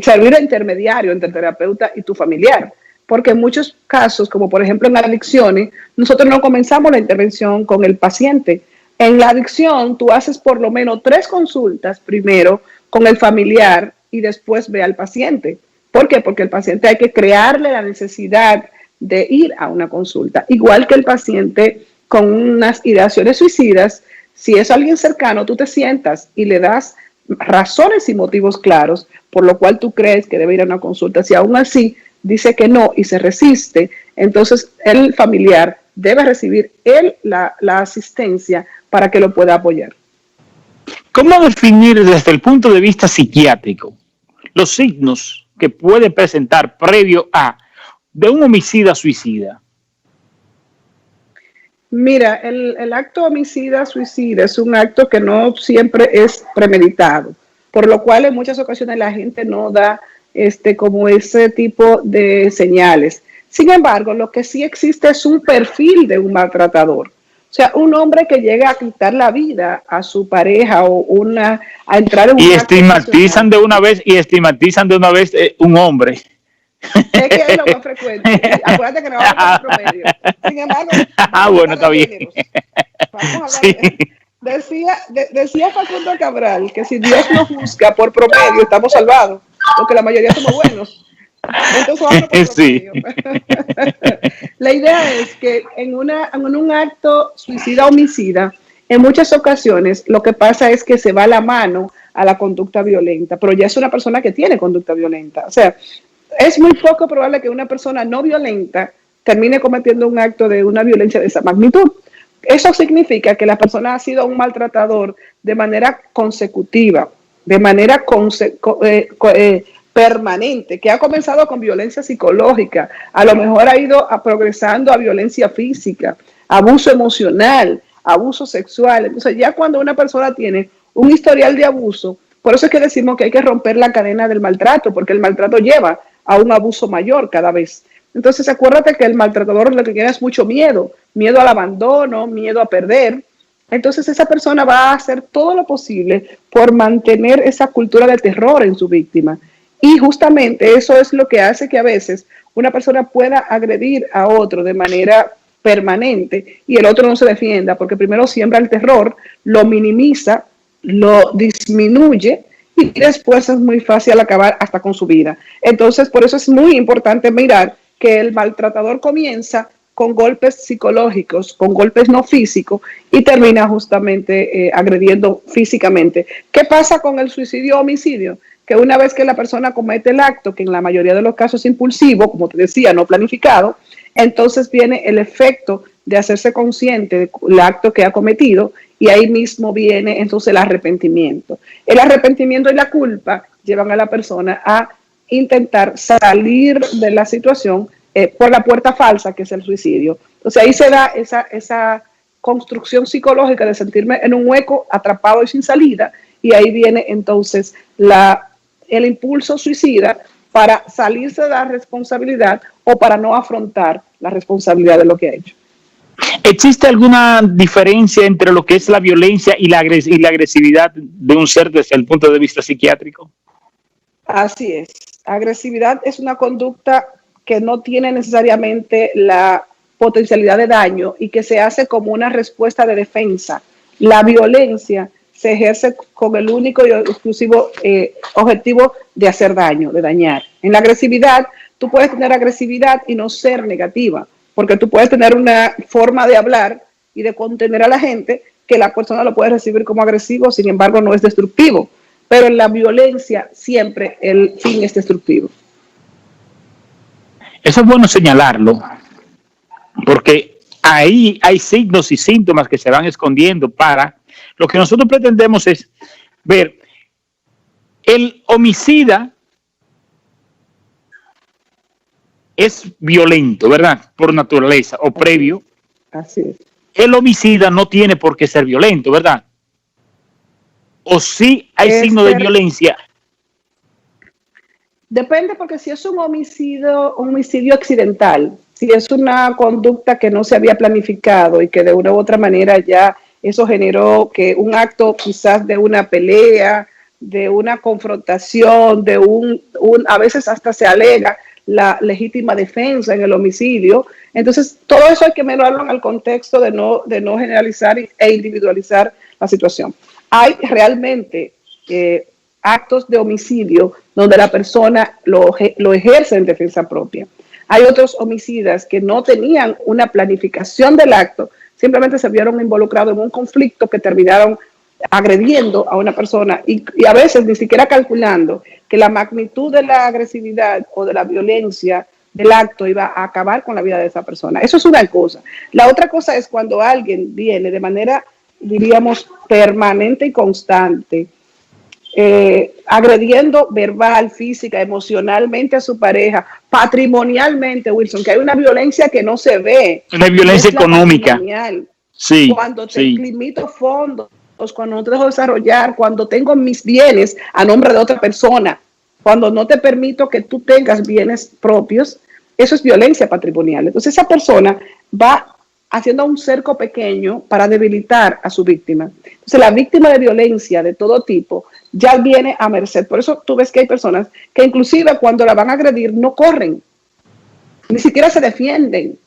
servir de intermediario entre el terapeuta y tu familiar. Porque en muchos casos, como por ejemplo en adicciones, nosotros no comenzamos la intervención con el paciente. En la adicción, tú haces por lo menos 3 consultas primero con el familiar y después ve al paciente. ¿Por qué? Porque el paciente hay que crearle la necesidad de ir a una consulta. Igual que el paciente con unas ideaciones suicidas, si es alguien cercano, tú te sientas y le das razones y motivos claros por lo cual tú crees que debe ir a una consulta. Si aún así dice que no y se resiste, entonces el familiar debe recibir la asistencia para que lo pueda apoyar. ¿Cómo definir desde el punto de vista psiquiátrico los signos que puede presentar previo a de un homicida suicida? Mira, el acto homicida-suicida es un acto que no siempre es premeditado, por lo cual en muchas ocasiones la gente no da como ese tipo de señales. Sin embargo, lo que sí existe es un perfil de un maltratador. O sea, un hombre que llega a quitar la vida a su pareja o a entrar en un y estigmatizan de una vez un hombre. Es que es lo más frecuente. Acuérdate que no vamos a poner promedio. Sin embargo, bueno, está bien. Vamos a hablar decía Facundo Cabral que si Dios nos juzga por promedio, estamos salvados, porque la mayoría somos buenos. Entonces vamos por promedio. Sí. La idea es que en un acto suicida-homicida, en muchas ocasiones lo que pasa es que se va la mano a la conducta violenta, pero ya es una persona que tiene conducta violenta. O sea, es muy poco probable que una persona no violenta termine cometiendo un acto de una violencia de esa magnitud. Eso significa que la persona ha sido un maltratador de manera consecutiva, de manera permanente, que ha comenzado con violencia psicológica, a lo mejor ha ido progresando a violencia física, abuso emocional, abuso sexual. Entonces ya cuando una persona tiene un historial de abuso, por eso es que decimos que hay que romper la cadena del maltrato, porque el maltrato lleva a un abuso mayor cada vez. Entonces acuérdate que el maltratador lo que tiene es mucho miedo al abandono, miedo a perder. Entonces esa persona va a hacer todo lo posible por mantener esa cultura de terror en su víctima. Y justamente eso es lo que hace que a veces una persona pueda agredir a otro de manera permanente y el otro no se defienda, porque primero siembra el terror, lo minimiza, lo disminuye y después es muy fácil acabar hasta con su vida. Entonces, por eso es muy importante mirar que el maltratador comienza con golpes psicológicos, con golpes no físicos y termina justamente agrediendo físicamente. ¿Qué pasa con el suicidio o homicidio? Que una vez que la persona comete el acto, que en la mayoría de los casos es impulsivo, como te decía, no planificado, entonces viene el efecto de hacerse consciente del acto que ha cometido y ahí mismo viene entonces el arrepentimiento. El arrepentimiento y la culpa llevan a la persona a intentar salir de la situación por la puerta falsa, que es el suicidio. Entonces ahí se da esa construcción psicológica de sentirme en un hueco, atrapado y sin salida, y ahí viene entonces el impulso suicida para salirse de la responsabilidad o para no afrontar la responsabilidad de lo que ha hecho. ¿Existe alguna diferencia entre lo que es la violencia y la agresividad de un ser desde el punto de vista psiquiátrico? Así es. Agresividad es una conducta que no tiene necesariamente la potencialidad de daño y que se hace como una respuesta de defensa La violencia se ejerce con el único y exclusivo objetivo de hacer daño, de dañar. En la agresividad, tú puedes tener agresividad y no ser negativa, porque tú puedes tener una forma de hablar y de contener a la gente que la persona lo puede recibir como agresivo, sin embargo no es destructivo. Pero en la violencia siempre el fin es destructivo. Eso es bueno señalarlo, porque ahí hay signos y síntomas que se van escondiendo para... Lo que nosotros pretendemos es ver el homicida es violento, ¿verdad? Por naturaleza o previo. Así es. El homicida no tiene por qué ser violento, ¿verdad? O sí hay signos de violencia. Depende, porque si es un homicidio accidental, si es una conducta que no se había planificado y que de una u otra manera ya eso generó que un acto quizás de una pelea, de una confrontación, a veces hasta se alega la legítima defensa en el homicidio. Entonces, todo eso hay que mirarlo en el contexto de no generalizar e individualizar la situación. Hay realmente actos de homicidio donde la persona lo ejerce en defensa propia. Hay otros homicidas que no tenían una planificación del acto, simplemente se vieron involucrados en un conflicto que terminaron agrediendo a una persona y a veces ni siquiera calculando que la magnitud de la agresividad o de la violencia del acto iba a acabar con la vida de esa persona. Eso es una cosa. La otra cosa es cuando alguien viene de manera, diríamos, permanente y constante, agrediendo verbal, física, emocionalmente a su pareja, patrimonialmente, Wilson, que hay una violencia que no se ve. Una violencia económica. Sí, cuando te limito fondos, cuando no te dejo desarrollar, cuando tengo mis bienes a nombre de otra persona, cuando no te permito que tú tengas bienes propios, eso es violencia patrimonial. Entonces esa persona va haciendo un cerco pequeño para debilitar a su víctima. Entonces la víctima de violencia de todo tipo ya viene a merced. Por eso tú ves que hay personas que inclusive cuando la van a agredir no corren, ni siquiera se defienden.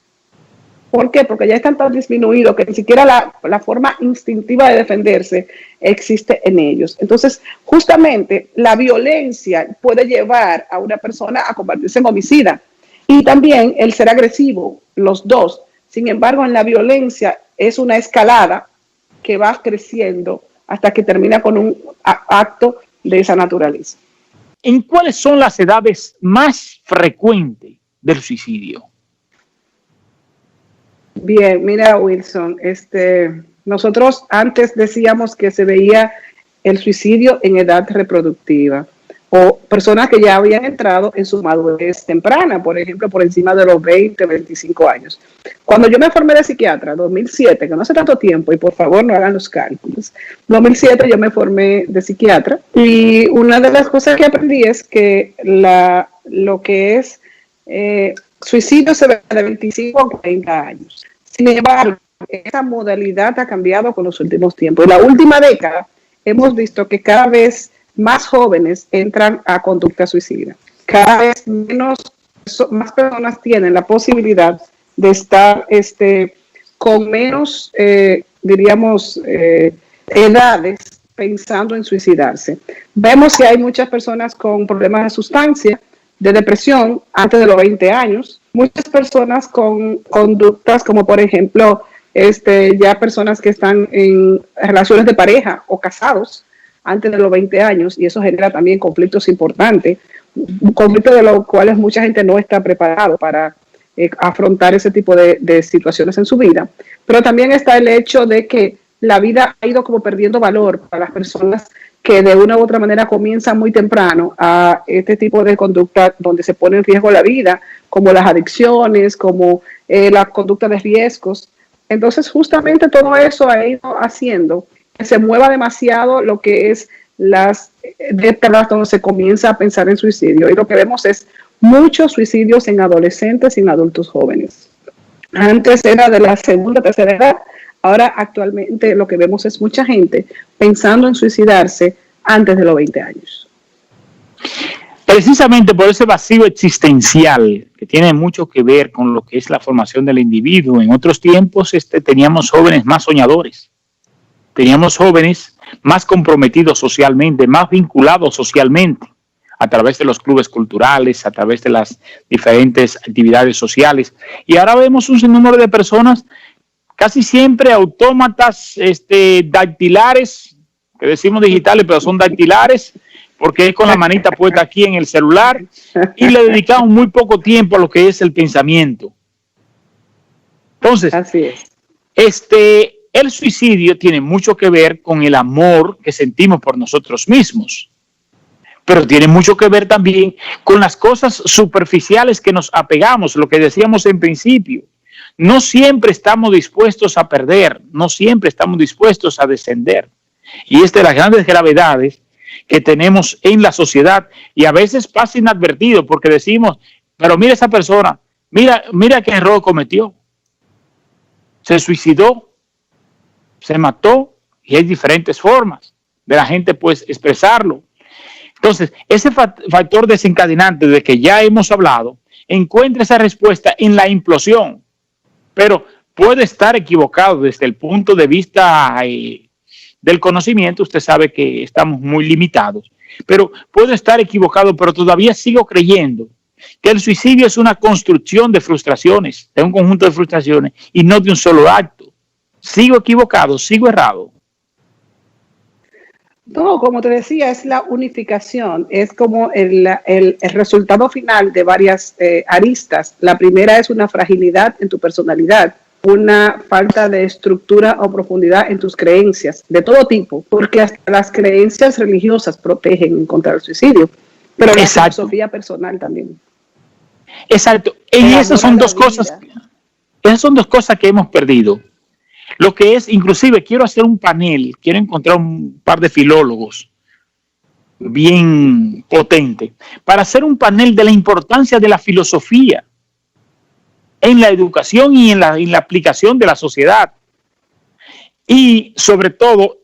¿Por qué? Porque ya están tan disminuidos que ni siquiera la forma instintiva de defenderse existe en ellos. Entonces, justamente la violencia puede llevar a una persona a convertirse en homicida y también el ser agresivo, los dos. Sin embargo, en la violencia es una escalada que va creciendo hasta que termina con un acto de esa naturaleza. ¿En cuáles son las edades más frecuentes del suicidio? Bien, mira, Wilson, nosotros antes decíamos que se veía el suicidio en edad reproductiva o personas que ya habían entrado en su madurez temprana, por ejemplo, por encima de los 20, 25 años. Cuando yo me formé de psiquiatra, 2007, que no hace tanto tiempo, y por favor no hagan los cálculos, 2007 yo me formé de psiquiatra y una de las cosas que aprendí es que lo que es suicidio se ve de 25 a 40 años. Sin embargo, esa modalidad ha cambiado con los últimos tiempos. En la última década hemos visto que cada vez más jóvenes entran a conducta suicida. Cada vez más personas tienen la posibilidad de estar con menos, edades pensando en suicidarse. Vemos que hay muchas personas con problemas de sustancia, de depresión antes de los 20 años, muchas personas con conductas como por ejemplo ya personas que están en relaciones de pareja o casados antes de los 20 años y eso genera también conflictos importantes, conflictos de los cuales mucha gente no está preparado para afrontar ese tipo de situaciones en su vida. Pero también está el hecho de que la vida ha ido como perdiendo valor para las personas que de una u otra manera comienzan muy temprano a este tipo de conducta donde se pone en riesgo la vida, como las adicciones, como la conducta de riesgos. Entonces, justamente todo eso ha ido haciendo que se mueva demasiado lo que es las décadas donde se comienza a pensar en suicidio. Y lo que vemos es muchos suicidios en adolescentes y en adultos jóvenes. Antes era de la segunda, tercera edad. Ahora actualmente lo que vemos es mucha gente pensando en suicidarse antes de los 20 años. Precisamente por ese vacío existencial que tiene mucho que ver con lo que es la formación del individuo. En otros tiempos teníamos jóvenes más soñadores. teníamos jóvenes más comprometidos socialmente, más vinculados socialmente, a través de los clubes culturales, a través de las diferentes actividades sociales. Y ahora vemos un sinnúmero de personas, casi siempre autómatas, dactilares, que decimos digitales, pero son dactilares, porque es con la manita puesta aquí en el celular, y le dedicamos muy poco tiempo a lo que es el pensamiento. Entonces, así es. El suicidio tiene mucho que ver con el amor que sentimos por nosotros mismos, pero tiene mucho que ver también con las cosas superficiales que nos apegamos, lo que decíamos en principio. No siempre estamos dispuestos a perder, no siempre estamos dispuestos a descender. Y esta es de las grandes gravedades que tenemos en la sociedad, y a veces pasa inadvertido porque decimos, pero mira esa persona, mira qué error cometió. Se suicidó, se mató, y hay diferentes formas de la gente pues expresarlo. Entonces, ese factor desencadenante de que ya hemos hablado, encuentra esa respuesta en la implosión, pero puede estar equivocado desde el punto de vista del conocimiento. Usted sabe que estamos muy limitados, pero puede estar equivocado, pero todavía sigo creyendo que el suicidio es una construcción de frustraciones, de un conjunto de frustraciones y no de un solo acto. Sigo equivocado, sigo errado. No, como te decía, es la unificación, es como el resultado final de varias aristas. La primera es una fragilidad en tu personalidad, una falta de estructura o profundidad en tus creencias, de todo tipo, porque hasta las creencias religiosas protegen en contra del suicidio, pero la filosofía personal también. Exacto, y esas son dos cosas que hemos perdido. Lo que es, inclusive, quiero hacer un panel, quiero encontrar un par de filólogos bien potentes para hacer un panel de la importancia de la filosofía en la educación y en la aplicación de la sociedad. Y, sobre todo,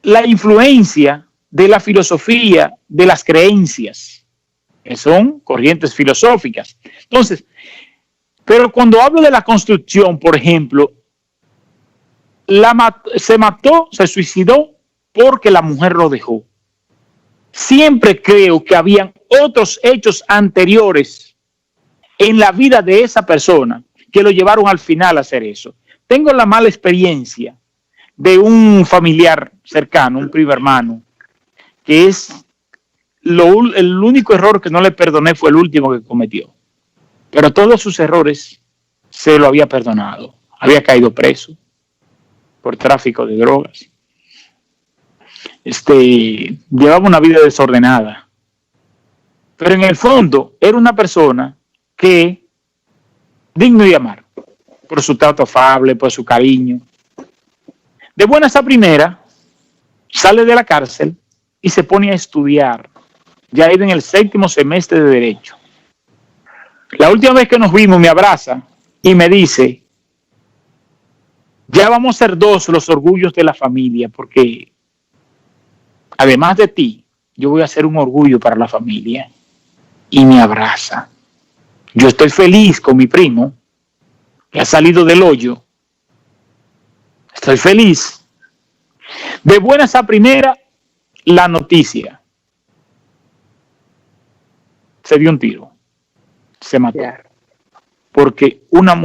la influencia de la filosofía de las creencias, que son corrientes filosóficas. Entonces, pero cuando hablo de la construcción, por ejemplo, se suicidó porque la mujer lo dejó. Siempre creo que habían otros hechos anteriores en la vida de esa persona que lo llevaron al final a hacer eso. Tengo la mala experiencia de un familiar cercano, un primo hermano, que es el único error que no le perdoné fue el último que cometió. Pero todos sus errores se lo había perdonado. Había caído preso por tráfico de drogas. Llevaba una vida desordenada. Pero en el fondo era una persona que digno de amar, por su trato afable, por su cariño. De buenas a primera, sale de la cárcel y se pone a estudiar. Ya iba en el 7º semestre de Derecho. La última vez que nos vimos me abraza y me dice: ya vamos a ser 2 los orgullos de la familia, porque además de ti, yo voy a ser un orgullo para la familia. Y me abraza. Yo estoy feliz con mi primo, que ha salido del hoyo. Estoy feliz. De buenas a primera, la noticia. Se dio un tiro. Se mató. Porque una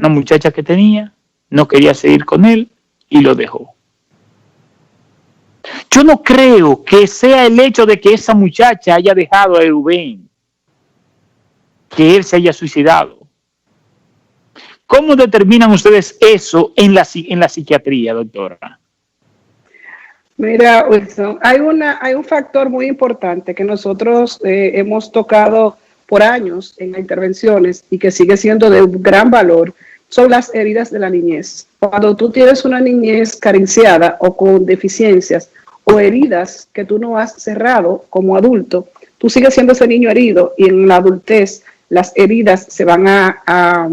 muchacha que tenía, no quería seguir con él y lo dejó. Yo no creo que sea el hecho de que esa muchacha haya dejado a Rubén, que él se haya suicidado. ¿Cómo determinan ustedes eso en la psiquiatría, doctora? Mira, Wilson, hay un factor muy importante que nosotros hemos tocado por años en las intervenciones y que sigue siendo de gran valor, son las heridas de la niñez. Cuando tú tienes una niñez carenciada o con deficiencias o heridas que tú no has cerrado como adulto, tú sigues siendo ese niño herido, y en la adultez las heridas se van a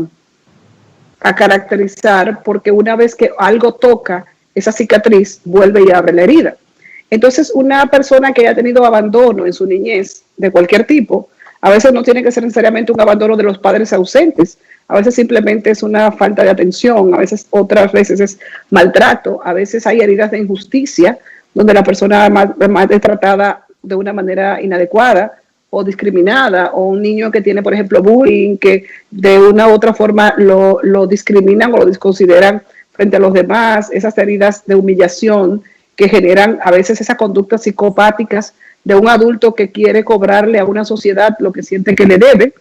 caracterizar porque una vez que algo toca esa cicatriz, vuelve y abre la herida. Entonces, una persona que haya tenido abandono en su niñez de cualquier tipo, A veces no tiene que ser necesariamente un abandono de los padres ausentes, a veces simplemente es una falta de atención, a veces otras veces es maltrato, a veces hay heridas de injusticia donde la persona es tratada de una manera inadecuada o discriminada, o un niño que tiene, por ejemplo, bullying, que de una u otra forma lo discriminan o lo desconsideran frente a los demás, esas heridas de humillación que generan a veces esas conductas psicopáticas de un adulto que quiere cobrarle a una sociedad lo que siente que le debe.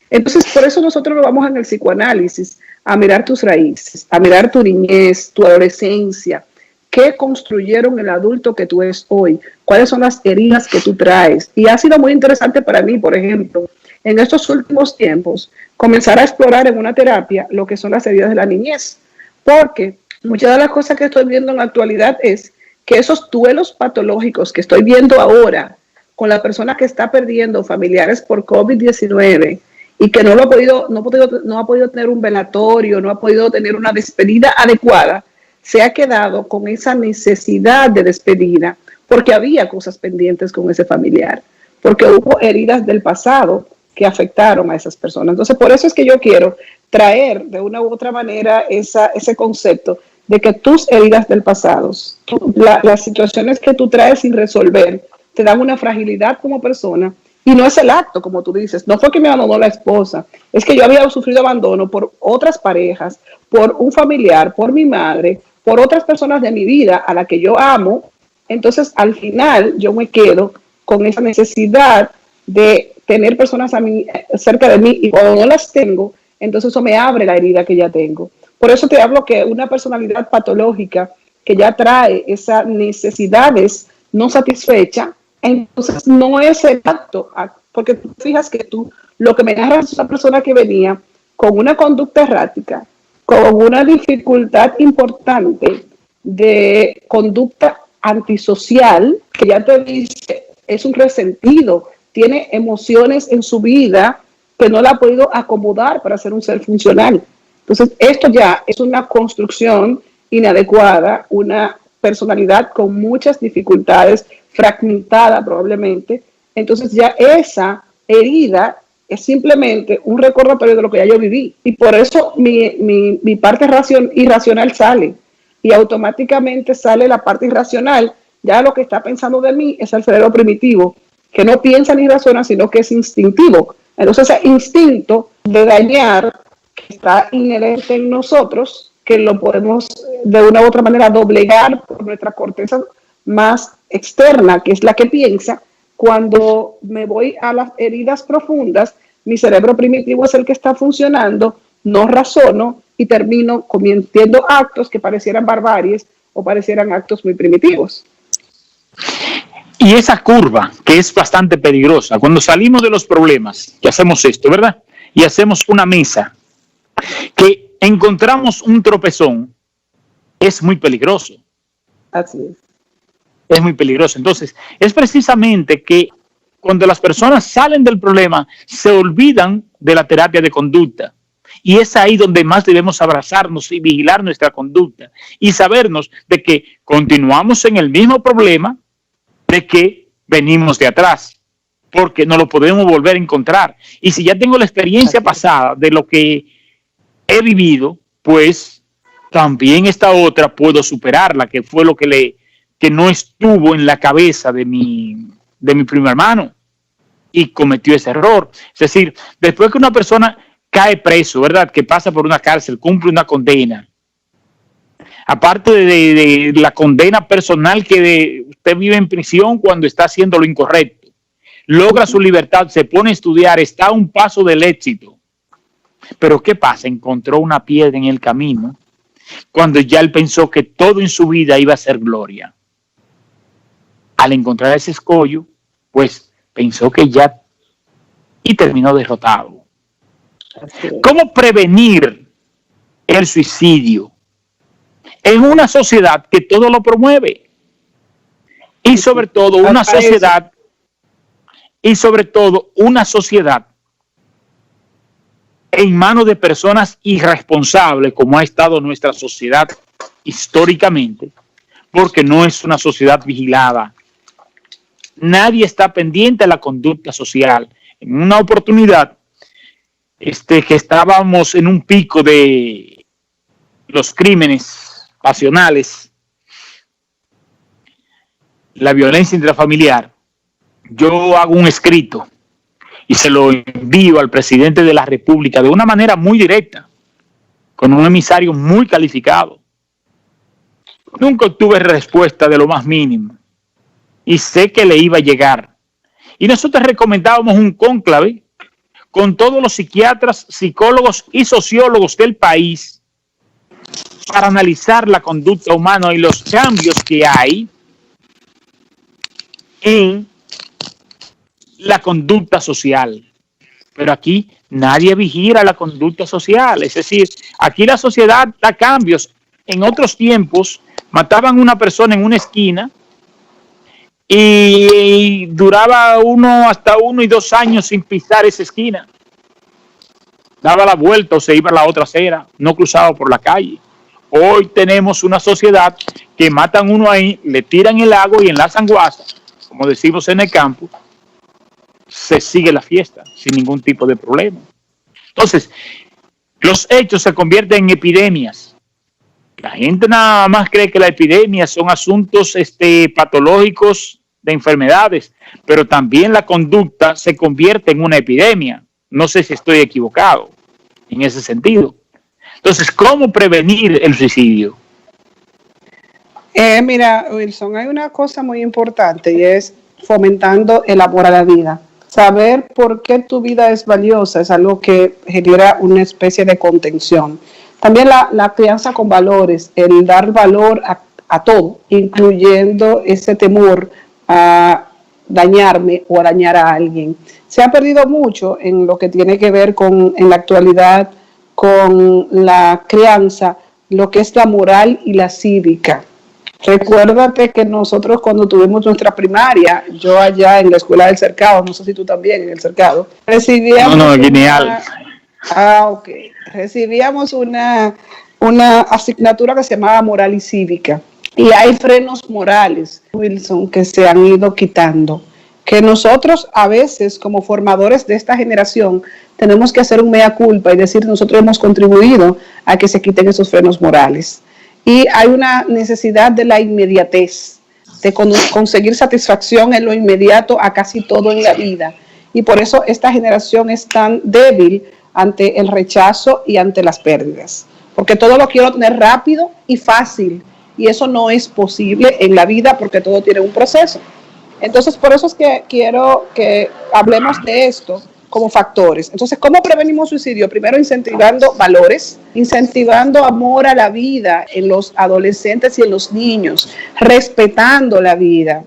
Entonces, por eso nosotros nos vamos en el psicoanálisis a mirar tus raíces, a mirar tu niñez, tu adolescencia, qué construyeron el adulto que tú eres hoy, cuáles son las heridas que tú traes. Y ha sido muy interesante para mí, por ejemplo, en estos últimos tiempos, comenzar a explorar en una terapia lo que son las heridas de la niñez, porque muchas de las cosas que estoy viendo en la actualidad es que esos duelos patológicos que estoy viendo ahora con la persona que está perdiendo familiares por COVID-19 y que no ha podido tener un velatorio, no ha podido tener una despedida adecuada, se ha quedado con esa necesidad de despedida porque había cosas pendientes con ese familiar, porque hubo heridas del pasado que afectaron a esas personas. Entonces, por eso es que yo quiero traer de una u otra manera ese concepto de que tus heridas del pasado, las situaciones que tú traes sin resolver, te dan una fragilidad como persona. Y no es el acto, como tú dices, no fue que me abandonó la esposa, es que yo había sufrido abandono por otras parejas, por un familiar, por mi madre, por otras personas de mi vida a la que yo amo. Entonces, al final, yo me quedo con esa necesidad de tener personas a mí, cerca de mí, y cuando no las tengo, entonces eso me abre la herida que ya tengo. Por eso te hablo que una personalidad patológica que ya trae esas necesidades no satisfechas, entonces no es el acto, porque tú fijas que tú, lo que me narras es una persona que venía con una conducta errática, con una dificultad importante de conducta antisocial, que ya te dice, es un resentido, tiene emociones en su vida que no la ha podido acomodar para ser un ser funcional. Entonces, esto ya es una construcción inadecuada, una personalidad con muchas dificultades, fragmentada probablemente. Entonces, ya esa herida es simplemente un recordatorio de lo que ya yo viví. Y por eso mi parte irracional sale. Y automáticamente sale la parte irracional. Ya lo que está pensando de mí es el cerebro primitivo, que no piensa ni razona, sino que es instintivo. Entonces, ese instinto de dañar que está inherente en nosotros, que lo podemos de una u otra manera doblegar por nuestra corteza más externa, que es la que piensa. Cuando me voy a las heridas profundas, mi cerebro primitivo es el que está funcionando, no razono y termino cometiendo actos que parecieran barbaries o parecieran actos muy primitivos. Y esa curva, que es bastante peligrosa, cuando salimos de los problemas, que hacemos esto, ¿verdad? Y hacemos una mesa, que encontramos un tropezón, es muy peligroso. Así es. Es muy peligroso. Entonces, es precisamente que cuando las personas salen del problema, se olvidan de la terapia de conducta. Y es ahí donde más debemos abrazarnos y vigilar nuestra conducta y sabernos de que continuamos en el mismo problema de que venimos de atrás, porque no lo podemos volver a encontrar. Y si ya tengo la experiencia pasada de lo que he vivido, pues también esta otra puedo superarla, que fue lo que no estuvo en la cabeza de mi primo hermano y cometió ese error. Es decir, después que una persona cae preso, ¿verdad? Que pasa por una cárcel, cumple una condena. Aparte de la condena personal que usted vive en prisión cuando está haciendo lo incorrecto, logra su libertad, se pone a estudiar, está a un paso del éxito. Pero ¿qué pasa? Encontró una piedra en el camino cuando ya él pensó que todo en su vida iba a ser gloria. Al encontrar ese escollo, pues pensó que ya y terminó derrotado. ¿Cómo prevenir el suicidio en una sociedad que todo lo promueve? Y sobre todo una sociedad en manos de personas irresponsables, como ha estado nuestra sociedad históricamente, porque no es una sociedad vigilada. Nadie está pendiente de la conducta social en una oportunidad que estábamos en un pico de los crímenes pasionales, la violencia intrafamiliar, yo hago un escrito y se lo envío al presidente de la República de una manera muy directa, con un emisario muy calificado. Nunca obtuve respuesta de lo más mínimo y sé que le iba a llegar. Y nosotros recomendábamos un cónclave con todos los psiquiatras, psicólogos y sociólogos del país para analizar la conducta humana y los cambios que hay en la conducta social. Pero aquí nadie vigila la conducta social. Es decir, aquí la sociedad da cambios. En otros tiempos mataban a una persona en una esquina y duraba hasta 1 y 2 años sin pisar esa esquina. Daba la vuelta o se iba a la otra acera, no cruzaba por la calle. Hoy tenemos una sociedad que matan uno ahí, le tiran el agua y en la sanguaza, como decimos en el campo, se sigue la fiesta sin ningún tipo de problema. Entonces, los hechos se convierten en epidemias. La gente nada más cree que las epidemias son asuntos patológicos de enfermedades, pero también la conducta se convierte en una epidemia. No sé si estoy equivocado en ese sentido. Entonces, ¿cómo prevenir el suicidio? Mira, Wilson, hay una cosa muy importante y es fomentando el amor a la vida. Saber por qué tu vida es valiosa es algo que genera una especie de contención. También la crianza con valores, el dar valor a todo, incluyendo ese temor a dañarme o a dañar a alguien. Se ha perdido mucho en lo que tiene que ver en la actualidad con la crianza, lo que es la moral y la cívica. Recuérdate que nosotros cuando tuvimos nuestra primaria, yo allá en la escuela del Cercado, no sé si tú también en el Cercado, recibíamos... No, genial. Ok. Recibíamos una asignatura que se llamaba moral y cívica. Y hay frenos morales, Wilson, que se han ido quitando. Que nosotros a veces, como formadores de esta generación, tenemos que hacer un mea culpa y decir nosotros hemos contribuido a que se quiten esos frenos morales. Y hay una necesidad de la inmediatez, de conseguir satisfacción en lo inmediato a casi todo en la vida. Y por eso esta generación es tan débil ante el rechazo y ante las pérdidas. Porque todo lo quiero tener rápido y fácil. Y eso no es posible en la vida porque todo tiene un proceso. Entonces, por eso es que quiero que hablemos de esto como factores. Entonces, ¿cómo prevenimos suicidio? Primero, incentivando valores, incentivando amor a la vida en los adolescentes y en los niños, respetando la vida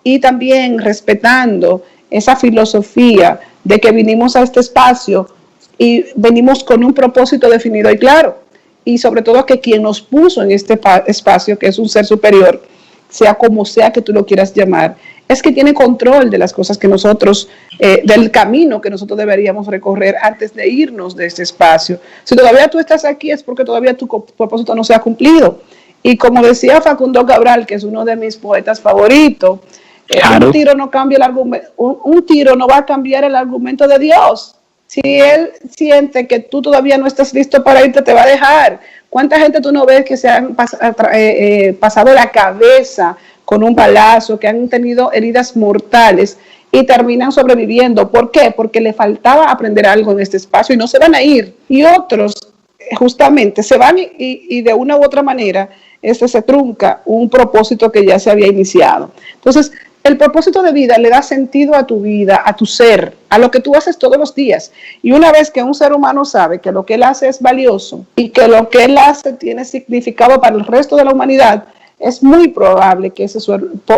y también respetando esa filosofía de que vinimos a este espacio y venimos con un propósito definido y claro. Y sobre todo que quien nos puso en este espacio, que es un ser superior, sea como sea que tú lo quieras llamar, es que tiene control de las cosas que nosotros, del camino que nosotros deberíamos recorrer antes de irnos de este espacio. Si todavía tú estás aquí es porque todavía tu propósito no se ha cumplido. Y como decía Facundo Cabral, que es uno de mis poetas favoritos, claro, un tiro no cambia el argumento, un tiro no va a cambiar el argumento de Dios. Si él siente que tú todavía no estás listo para irte, te va a dejar. ¿Cuánta gente tú no ves que se han pasado la cabeza con un balazo, que han tenido heridas mortales y terminan sobreviviendo? ¿Por qué? Porque le faltaba aprender algo en este espacio y no se van a ir. Y otros justamente se van y de una u otra manera se trunca un propósito que ya se había iniciado. Entonces, el propósito de vida le da sentido a tu vida, a tu ser, a lo que tú haces todos los días. Y una vez que un ser humano sabe que lo que él hace es valioso y que lo que él hace tiene significado para el resto de la humanidad, es muy probable que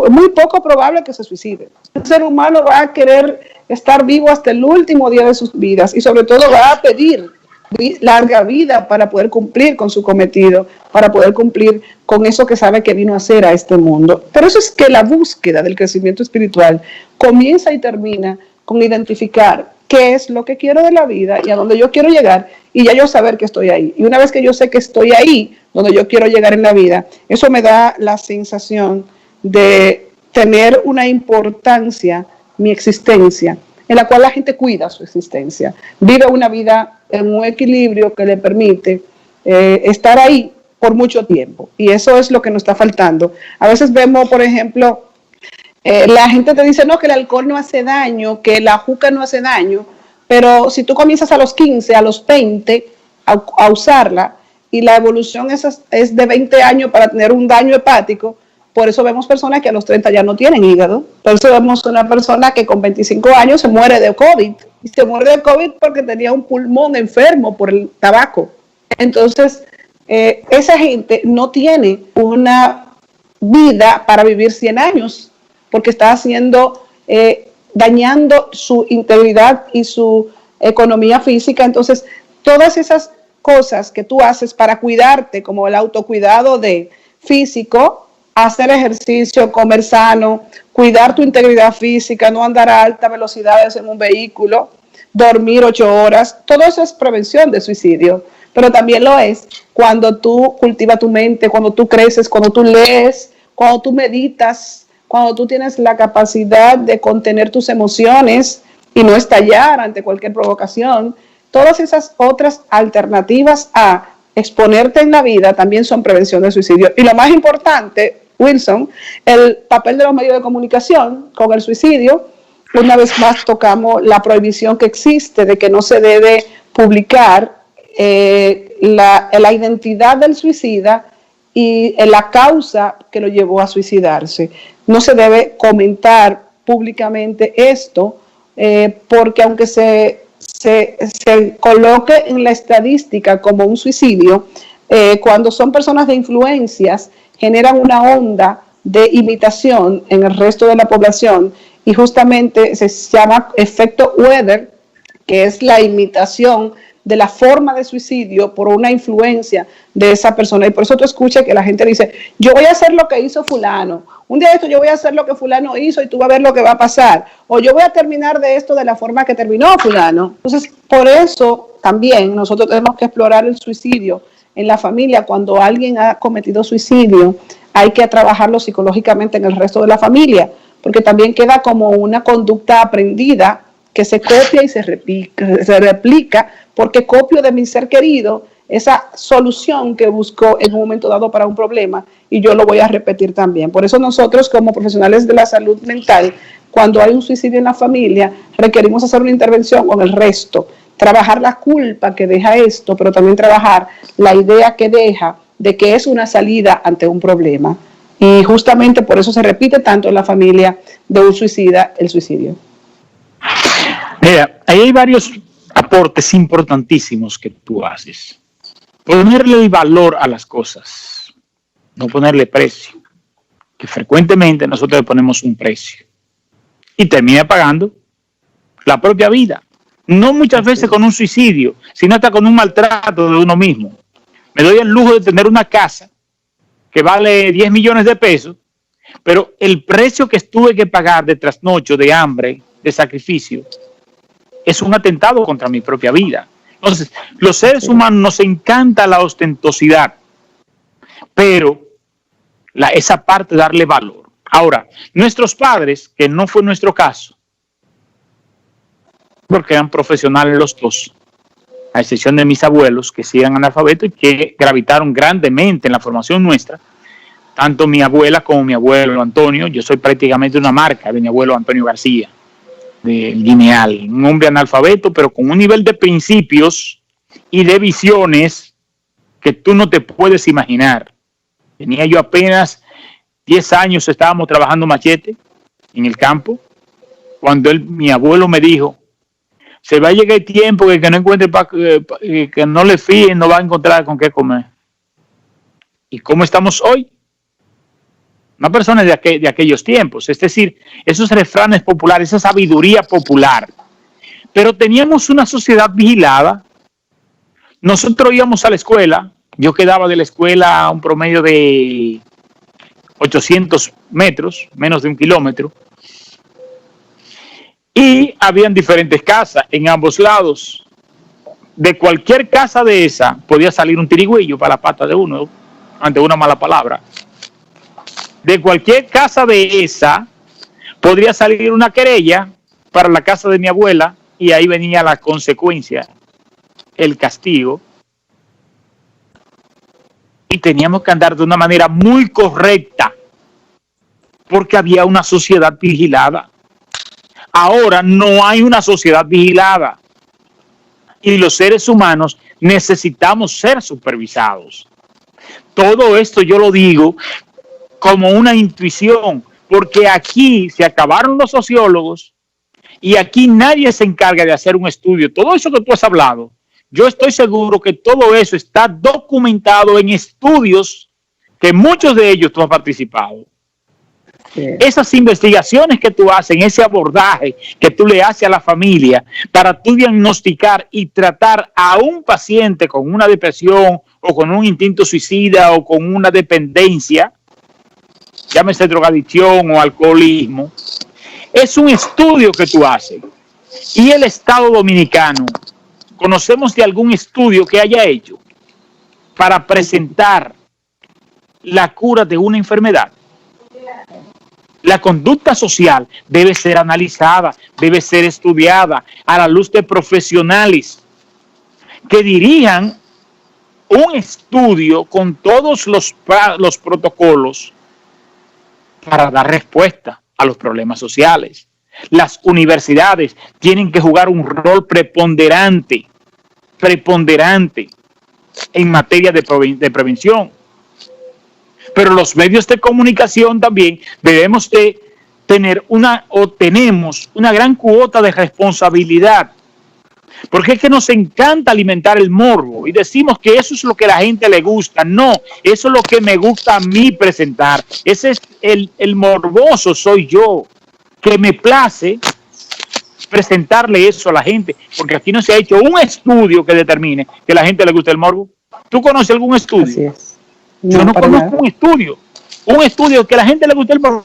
muy poco probable que se suicide. El ser humano va a querer estar vivo hasta el último día de sus vidas y sobre todo va a pedir larga vida para poder cumplir con su cometido, para poder cumplir con eso que sabe que vino a hacer a este mundo. Pero eso es que la búsqueda del crecimiento espiritual comienza y termina con identificar qué es lo que quiero de la vida y a dónde yo quiero llegar y ya yo saber que estoy ahí. Y una vez que yo sé que estoy ahí, donde yo quiero llegar en la vida, eso me da la sensación de tener una importancia, mi existencia, en la cual la gente cuida su existencia, vive una vida en un equilibrio que le permite estar ahí por mucho tiempo. Y eso es lo que nos está faltando. A veces vemos, por ejemplo, la gente te dice, no, que el alcohol no hace daño, que la juca no hace daño, pero si tú comienzas a los 15, a los 20 a usarla, y la evolución es de 20 años para tener un daño hepático, por eso vemos personas que a los 30 ya no tienen hígado, por eso vemos una persona que con 25 años se muere de COVID, y se muere de COVID porque tenía un pulmón enfermo por el tabaco. Entonces, esa gente no tiene una vida para vivir 100 años, porque está dañando su integridad y su economía física. Entonces, todas esas cosas que tú haces para cuidarte, como el autocuidado de físico, hacer ejercicio, comer sano, cuidar tu integridad física, no andar a altas velocidades en un vehículo, dormir 8 horas, todo eso es prevención de suicidio. Pero también lo es cuando tú cultivas tu mente, cuando tú creces, cuando tú lees, cuando tú meditas, cuando tú tienes la capacidad de contener tus emociones y no estallar ante cualquier provocación. Todas esas otras alternativas a exponerte en la vida también son prevención de suicidio. Y lo más importante, Wilson, el papel de los medios de comunicación con el suicidio. Una vez más tocamos la prohibición que existe de que no se debe publicar la identidad del suicida y la causa que lo llevó a suicidarse. No se debe comentar públicamente esto, porque aunque se coloque en la estadística como un suicidio, cuando son personas de influencias, generan una onda de imitación en el resto de la población, y justamente se llama efecto Weather, que es la imitación de la forma de suicidio por una influencia de esa persona. Y por eso tú escuchas que la gente dice, yo voy a hacer lo que hizo fulano, un día de esto yo voy a hacer lo que fulano hizo y tú vas a ver lo que va a pasar, o yo voy a terminar de esto de la forma que terminó fulano. Entonces, por eso también nosotros tenemos que explorar el suicidio en la familia. Cuando alguien ha cometido suicidio, hay que trabajarlo psicológicamente en el resto de la familia, porque también queda como una conducta aprendida que se copia y se replica, porque copio de mi ser querido esa solución que buscó en un momento dado para un problema, y yo lo voy a repetir también. Por eso nosotros, como profesionales de la salud mental, cuando hay un suicidio en la familia, requerimos hacer una intervención con el resto, trabajar la culpa que deja esto, pero también trabajar la idea que deja de que es una salida ante un problema. Y justamente por eso se repite tanto en la familia de un suicida el suicidio. Mira, ahí hay varios aportes importantísimos que tú haces. Ponerle el valor a las cosas, no ponerle precio, que frecuentemente nosotros le ponemos un precio y termina pagando la propia vida. No muchas veces con un suicidio, sino hasta con un maltrato de uno mismo. Me doy el lujo de tener una casa que vale 10 millones de pesos, pero el precio que tuve que pagar de trasnocho, de hambre, de sacrificio, es un atentado contra mi propia vida. Entonces, los seres humanos nos encanta la ostentosidad, pero esa parte de darle valor. Ahora, nuestros padres, que no fue nuestro caso, porque eran profesionales los dos, a excepción de mis abuelos, que sí eran analfabetos y que gravitaron grandemente en la formación nuestra, tanto mi abuela como mi abuelo Antonio. Yo soy prácticamente una marca de mi abuelo Antonio García, de Lineal, un hombre analfabeto, pero con un nivel de principios y de visiones que tú no te puedes imaginar. Tenía yo apenas 10 años, estábamos trabajando machete en el campo, cuando mi abuelo me dijo, se va a llegar el tiempo que no encuentre, que no le fíen, no va a encontrar con qué comer. ¿Y cómo estamos hoy? Una persona de aquellos tiempos, es decir, esos refranes populares, esa sabiduría popular. Pero teníamos una sociedad vigilada. Nosotros íbamos a la escuela, yo quedaba de la escuela a un promedio de 800 metros, menos de 1 kilómetro, y habían diferentes casas en ambos lados. De cualquier casa de esa podía salir un tirigüillo para la pata de uno ante una mala palabra. De cualquier casa de esa podría salir una querella para la casa de mi abuela y ahí venía la consecuencia, el castigo. Y teníamos que andar de una manera muy correcta porque había una sociedad vigilada. Ahora no hay una sociedad vigilada y los seres humanos necesitamos ser supervisados. Todo esto yo lo digo como una intuición, porque aquí se acabaron los sociólogos y aquí nadie se encarga de hacer un estudio. Todo eso que tú has hablado, yo estoy seguro que todo eso está documentado en estudios que muchos de ellos tú has participado. Sí. Esas investigaciones que tú haces, ese abordaje que tú le haces a la familia para tú diagnosticar y tratar a un paciente con una depresión o con un instinto suicida o con una dependencia, llámese drogadicción o alcoholismo, es un estudio que tú haces. Y el Estado Dominicano, ¿conocemos de algún estudio que haya hecho para presentar la cura de una enfermedad? La conducta social debe ser analizada, debe ser estudiada a la luz de profesionales que dirijan un estudio con todos los protocolos para dar respuesta a los problemas sociales. Las universidades tienen que jugar un rol preponderante en materia de prevención. Pero los medios de comunicación también debemos de tener tenemos una gran cuota de responsabilidad. Porque es que nos encanta alimentar el morbo y decimos que eso es lo que a la gente le gusta. No, eso es lo que me gusta a mí presentar. Ese es el morboso, soy yo, que me place presentarle eso a la gente. Porque aquí no se ha hecho un estudio que determine que a la gente le gusta el morbo. ¿Tú conoces algún estudio? Así es. Yo no conozco un estudio que a la gente le guste el morbo.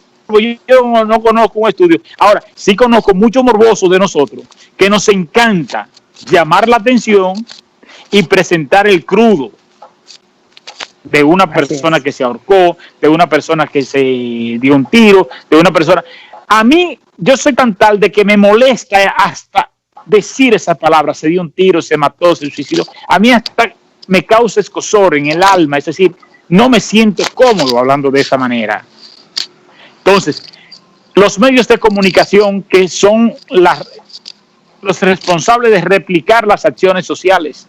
Yo no conozco un estudio. Ahora, sí conozco muchos morbosos de nosotros que nos encanta llamar la atención y presentar el crudo de una persona que se ahorcó, de una persona que se dio un tiro, de una persona. A mí, yo soy tan tal de que me molesta hasta decir esa palabra, se dio un tiro, se mató, se suicidó. A mí hasta me causa escozor en el alma, es decir, no me siento cómodo hablando de esa manera. Entonces, los medios de comunicación que son los responsables de replicar las acciones sociales.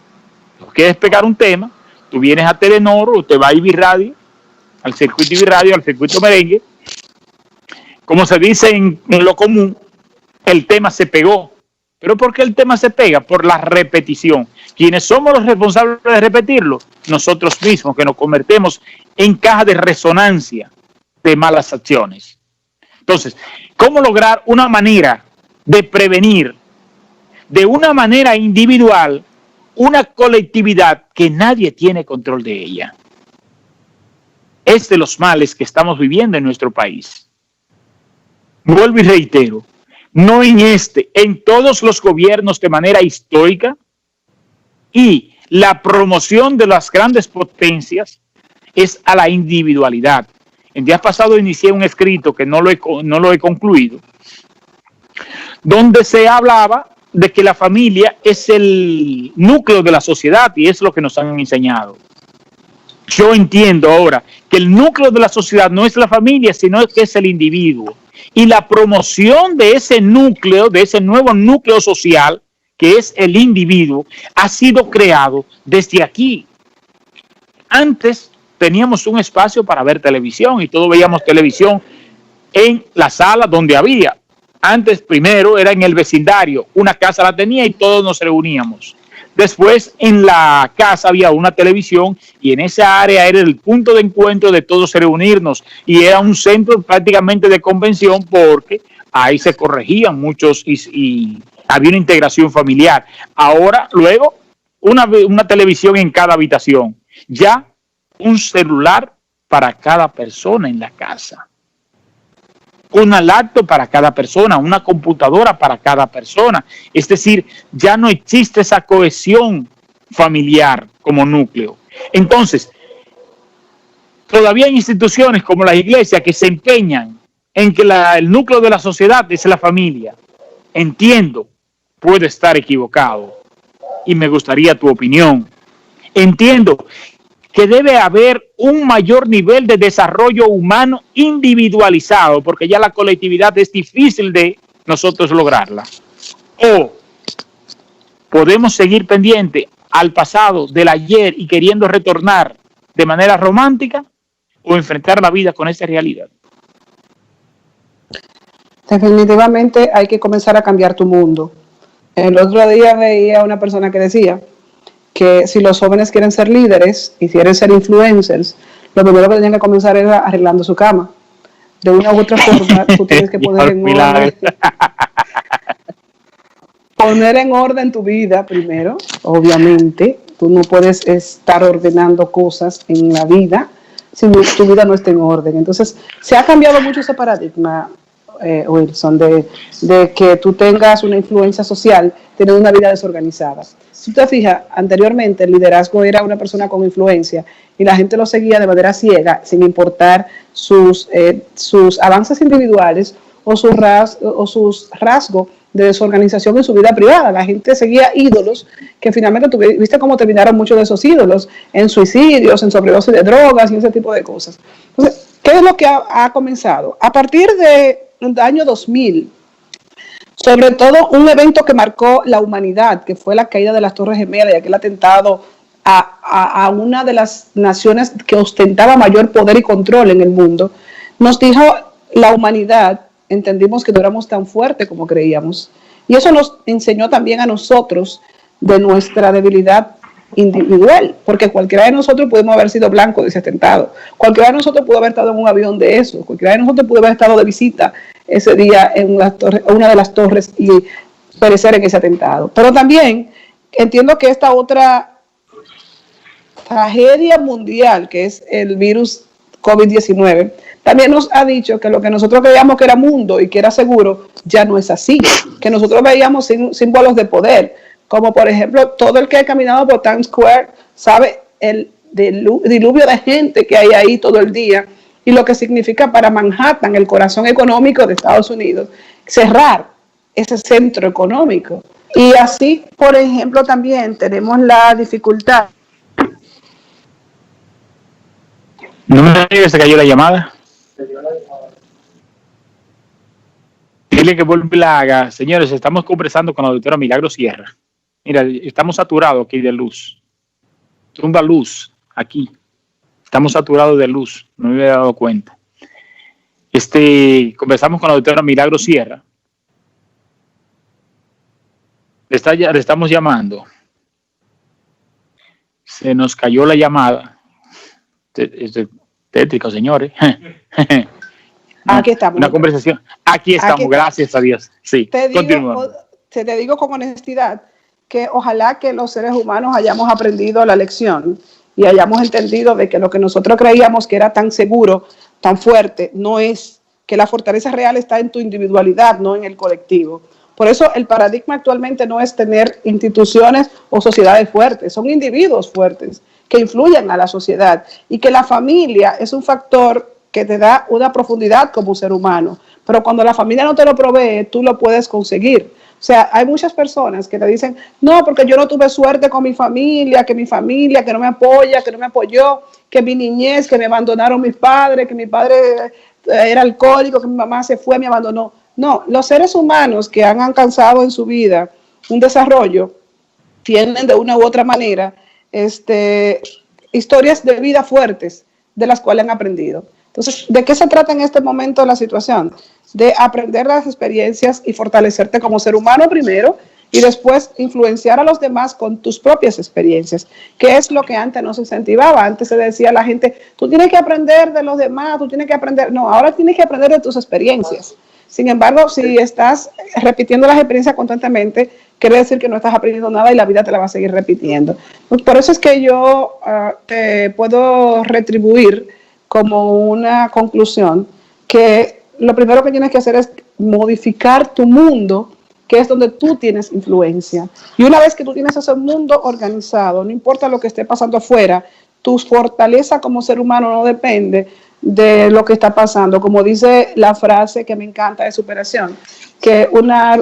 Si quieres pegar un tema, tú vienes a Telenor o te vas a Ibirradio, al circuito Ibirradio, al circuito merengue. Como se dice en lo común, el tema se pegó. ¿Pero por qué el tema se pega? Por la repetición. ¿Quiénes somos los responsables de repetirlo? Nosotros mismos, que nos convertimos en caja de resonancia de malas acciones. Entonces, ¿cómo lograr una manera de prevenir de una manera individual una colectividad que nadie tiene control de ella? Es de los males que estamos viviendo en nuestro país. Vuelvo y reitero, no en todos los gobiernos de manera histórica, y la promoción de las grandes potencias es a la individualidad. El día pasado inicié un escrito que no lo he concluido, donde se hablaba de que la familia es el núcleo de la sociedad y es lo que nos han enseñado. Yo entiendo ahora que el núcleo de la sociedad no es la familia, sino que es el individuo. Y la promoción de ese núcleo, de ese nuevo núcleo social, que es el individuo, ha sido creado desde aquí. Antes teníamos un espacio para ver televisión y todos veíamos televisión en la sala donde había. Antes, primero, era en el vecindario. Una casa la tenía y todos nos reuníamos. Después, en la casa había una televisión y en esa área era el punto de encuentro de todos reunirnos. Y era un centro prácticamente de convención porque ahí se corregían muchos y había una integración familiar. Ahora, luego, una televisión en cada habitación. Ya un celular para cada persona en la casa. Una laptop para cada persona, una computadora para cada persona. Es decir, ya no existe esa cohesión familiar como núcleo. Entonces, todavía hay instituciones como la iglesia que se empeñan en que el núcleo de la sociedad es la familia. entiendo, puedo estar equivocado y me gustaría tu opinión. Entiendo que debe haber un mayor nivel de desarrollo humano individualizado, porque ya la colectividad es difícil de nosotros lograrla. O podemos seguir pendiente al pasado del ayer y queriendo retornar de manera romántica, o enfrentar la vida con esa realidad. Definitivamente hay que comenzar a cambiar tu mundo. El otro día veía a una persona que decía que si los jóvenes quieren ser líderes y quieren ser influencers, lo primero que tienen que comenzar es arreglando su cama. De una u otra forma, tú tienes que poner en orden tu vida primero, obviamente. Tú no puedes estar ordenando cosas en la vida si tu vida no está en orden. Entonces, se ha cambiado mucho ese paradigma, Wilson, de que tú tengas una influencia social teniendo una vida desorganizada. Si tú te fijas, anteriormente el liderazgo era una persona con influencia y la gente lo seguía de manera ciega, sin importar sus avances individuales o sus rasgos de desorganización en su vida privada. La gente seguía ídolos que finalmente viste cómo terminaron muchos de esos ídolos en suicidios, en sobredosis de drogas y ese tipo de cosas. Entonces, ¿qué es lo que ha comenzado? A partir del año 2000, sobre todo un evento que marcó la humanidad, que fue la caída de las Torres Gemelas y aquel atentado a una de las naciones que ostentaba mayor poder y control en el mundo, nos dijo la humanidad, entendimos que no éramos tan fuertes como creíamos. Y eso nos enseñó también a nosotros de nuestra debilidad individual, porque cualquiera de nosotros pudimos haber sido blanco de ese atentado, cualquiera de nosotros pudo haber estado en un avión de eso, cualquiera de nosotros pudo haber estado de visita ese día en una de las torres y perecer en ese atentado. Pero también entiendo que esta otra tragedia mundial, que es el virus COVID-19, también nos ha dicho que lo que nosotros creíamos que era mundo y que era seguro, ya no es así, que nosotros veíamos símbolos de poder, como por ejemplo, todo el que ha caminado por Times Square sabe el diluvio de gente que hay ahí todo el día y lo que significa para Manhattan, el corazón económico de Estados Unidos, cerrar ese centro económico. Y así, por ejemplo, también tenemos la dificultad. ¿No me digas que se cayó la llamada? Dile que vuelve la haga. Señores, estamos conversando con la doctora Milagro Sierra. Mira, estamos saturados aquí de luz. Tumba luz aquí. Estamos saturados de luz. No me había dado cuenta. Conversamos con la doctora Milagro Sierra. Le estamos llamando. Se nos cayó la llamada. Tétrico, señores. Aquí estamos. Una conversación. Aquí estamos, gracias a Dios. Sí, continuamos. Te digo con honestidad que ojalá que los seres humanos hayamos aprendido la lección y hayamos entendido de que lo que nosotros creíamos que era tan seguro, tan fuerte, no es, que la fortaleza real está en tu individualidad, no en el colectivo. Por eso el paradigma actualmente no es tener instituciones o sociedades fuertes, son individuos fuertes que influyen a la sociedad y que la familia es un factor que te da una profundidad como ser humano, pero cuando la familia no te lo provee, tú lo puedes conseguir. O sea, hay muchas personas que te dicen, no, porque yo no tuve suerte con mi familia que no me apoya, que no me apoyó, que mi niñez, que me abandonaron mis padres, que mi padre era alcohólico, que mi mamá se fue, me abandonó. No, los seres humanos que han alcanzado en su vida un desarrollo tienen de una u otra manera historias de vida fuertes de las cuales han aprendido. Entonces, ¿de qué se trata en este momento la situación? De aprender las experiencias y fortalecerte como ser humano primero y después influenciar a los demás con tus propias experiencias, que es lo que antes no se incentivaba. Antes se decía a la gente, tú tienes que aprender de los demás, tú tienes que aprender. No, ahora tienes que aprender de tus experiencias. Sin embargo, si estás repitiendo las experiencias constantemente, quiere decir que no estás aprendiendo nada y la vida te la va a seguir repitiendo. Por eso es que yo te puedo retribuir como una conclusión que lo primero que tienes que hacer es modificar tu mundo, que es donde tú tienes influencia. Y una vez que tú tienes ese mundo organizado, no importa lo que esté pasando afuera, tu fortaleza como ser humano no depende de lo que está pasando. Como dice la frase que me encanta de superación, que una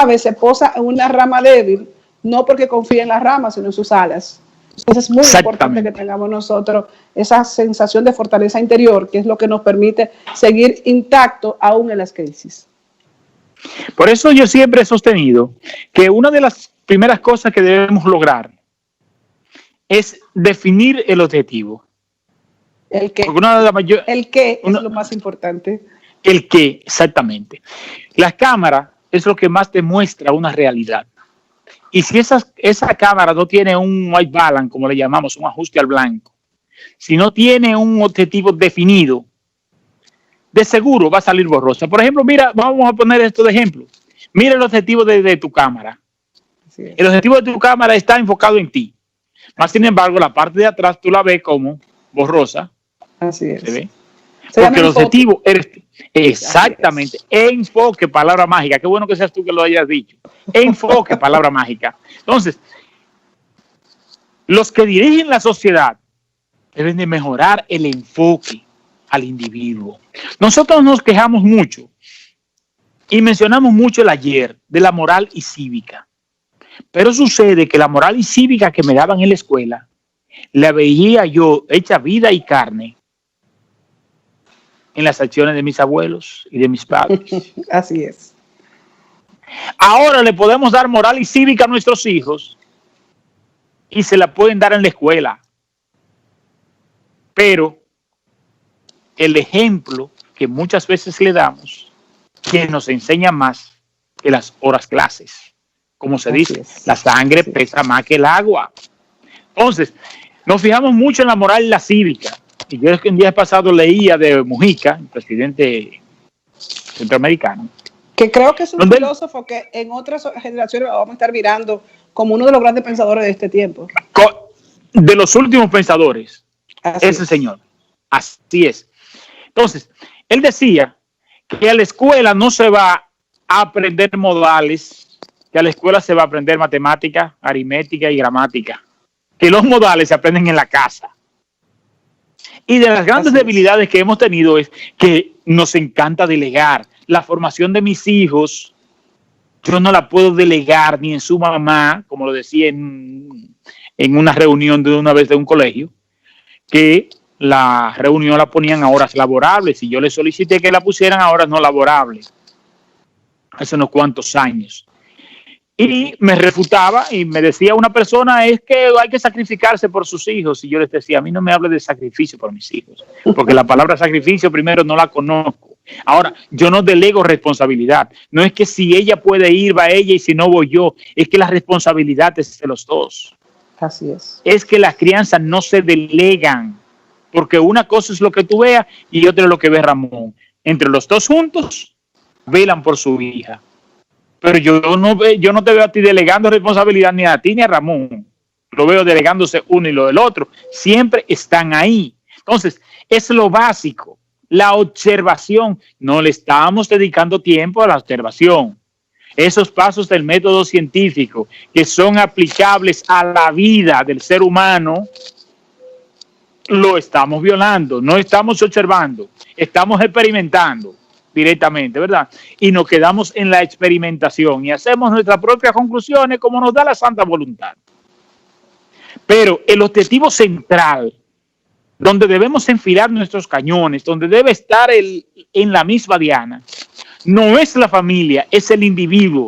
ave se posa en una rama débil, no porque confíe en las ramas, sino en sus alas. Entonces es muy importante que tengamos nosotros esa sensación de fortaleza interior, que es lo que nos permite seguir intacto aún en las crisis. Por eso yo siempre he sostenido que una de las primeras cosas que debemos lograr es definir el objetivo. El qué. El qué es lo más importante. El qué, exactamente. La cámara es lo que más te muestra una realidad. Y si esa cámara no tiene un white balance, como le llamamos, un ajuste al blanco, si no tiene un objetivo definido, de seguro va a salir borrosa. Por ejemplo, mira, vamos a poner esto de ejemplo. Mira el objetivo de tu cámara. El objetivo de tu cámara está enfocado en ti. Más sin embargo, la parte de atrás tú la ves como borrosa. Así es. ¿Se ve? Porque el objetivo eres exactamente. Enfoque, palabra mágica. Qué bueno que seas tú que lo hayas dicho. Enfoque, palabra mágica. Entonces, los que dirigen la sociedad deben de mejorar el enfoque al individuo. Nosotros nos quejamos mucho y mencionamos mucho el ayer de la moral y cívica. Pero sucede que la moral y cívica que me daban en la escuela, la veía yo hecha vida y carne en las acciones de mis abuelos y de mis padres. Así es. Ahora le podemos dar moral y cívica a nuestros hijos y se la pueden dar en la escuela. Pero el ejemplo que muchas veces le damos, que nos enseña más que las horas clases. Como se dice, la sangre pesa más que el agua. Entonces, nos fijamos mucho en la moral y la cívica. Y yo el día pasado leía de Mujica, el presidente centroamericano. Que creo que es un filósofo que en otras generaciones vamos a estar mirando como uno de los grandes pensadores de este tiempo. De los últimos pensadores. Ese señor. Así es. Entonces, él decía que a la escuela no se va a aprender modales, que a la escuela se va a aprender matemática, aritmética y gramática. Que los modales se aprenden en la casa. Y de las grandes debilidades que hemos tenido es que nos encanta delegar. La formación de mis hijos, yo no la puedo delegar ni en su mamá, como lo decía en una reunión de una vez de un colegio, que la reunión la ponían a horas laborables y yo le solicité que la pusieran a horas no laborables hace unos cuantos años. Y me refutaba y me decía una persona, es que hay que sacrificarse por sus hijos. Y yo les decía, a mí no me hable de sacrificio por mis hijos, porque la palabra sacrificio primero no la conozco. Ahora, yo no delego responsabilidad. No es que si ella puede ir, va ella y si no voy yo. Es que la responsabilidad es de los dos. Así es. Es que las crianzas no se delegan, porque una cosa es lo que tú veas y otra es lo que ve Ramón. Entre los dos juntos, velan por su hija. Pero yo no te veo a ti delegando responsabilidad ni a ti ni a Ramón. Lo veo delegándose uno y lo del otro. Siempre están ahí. Entonces, es lo básico. La observación. No le estamos dedicando tiempo a la observación. Esos pasos del método científico que son aplicables a la vida del ser humano, lo estamos violando. No estamos observando. Estamos experimentando directamente, ¿verdad? Y nos quedamos en la experimentación y hacemos nuestras propias conclusiones como nos da la santa voluntad. Pero el objetivo central, donde debemos enfilar nuestros cañones, donde debe estar en la misma diana, no es la familia, es el individuo.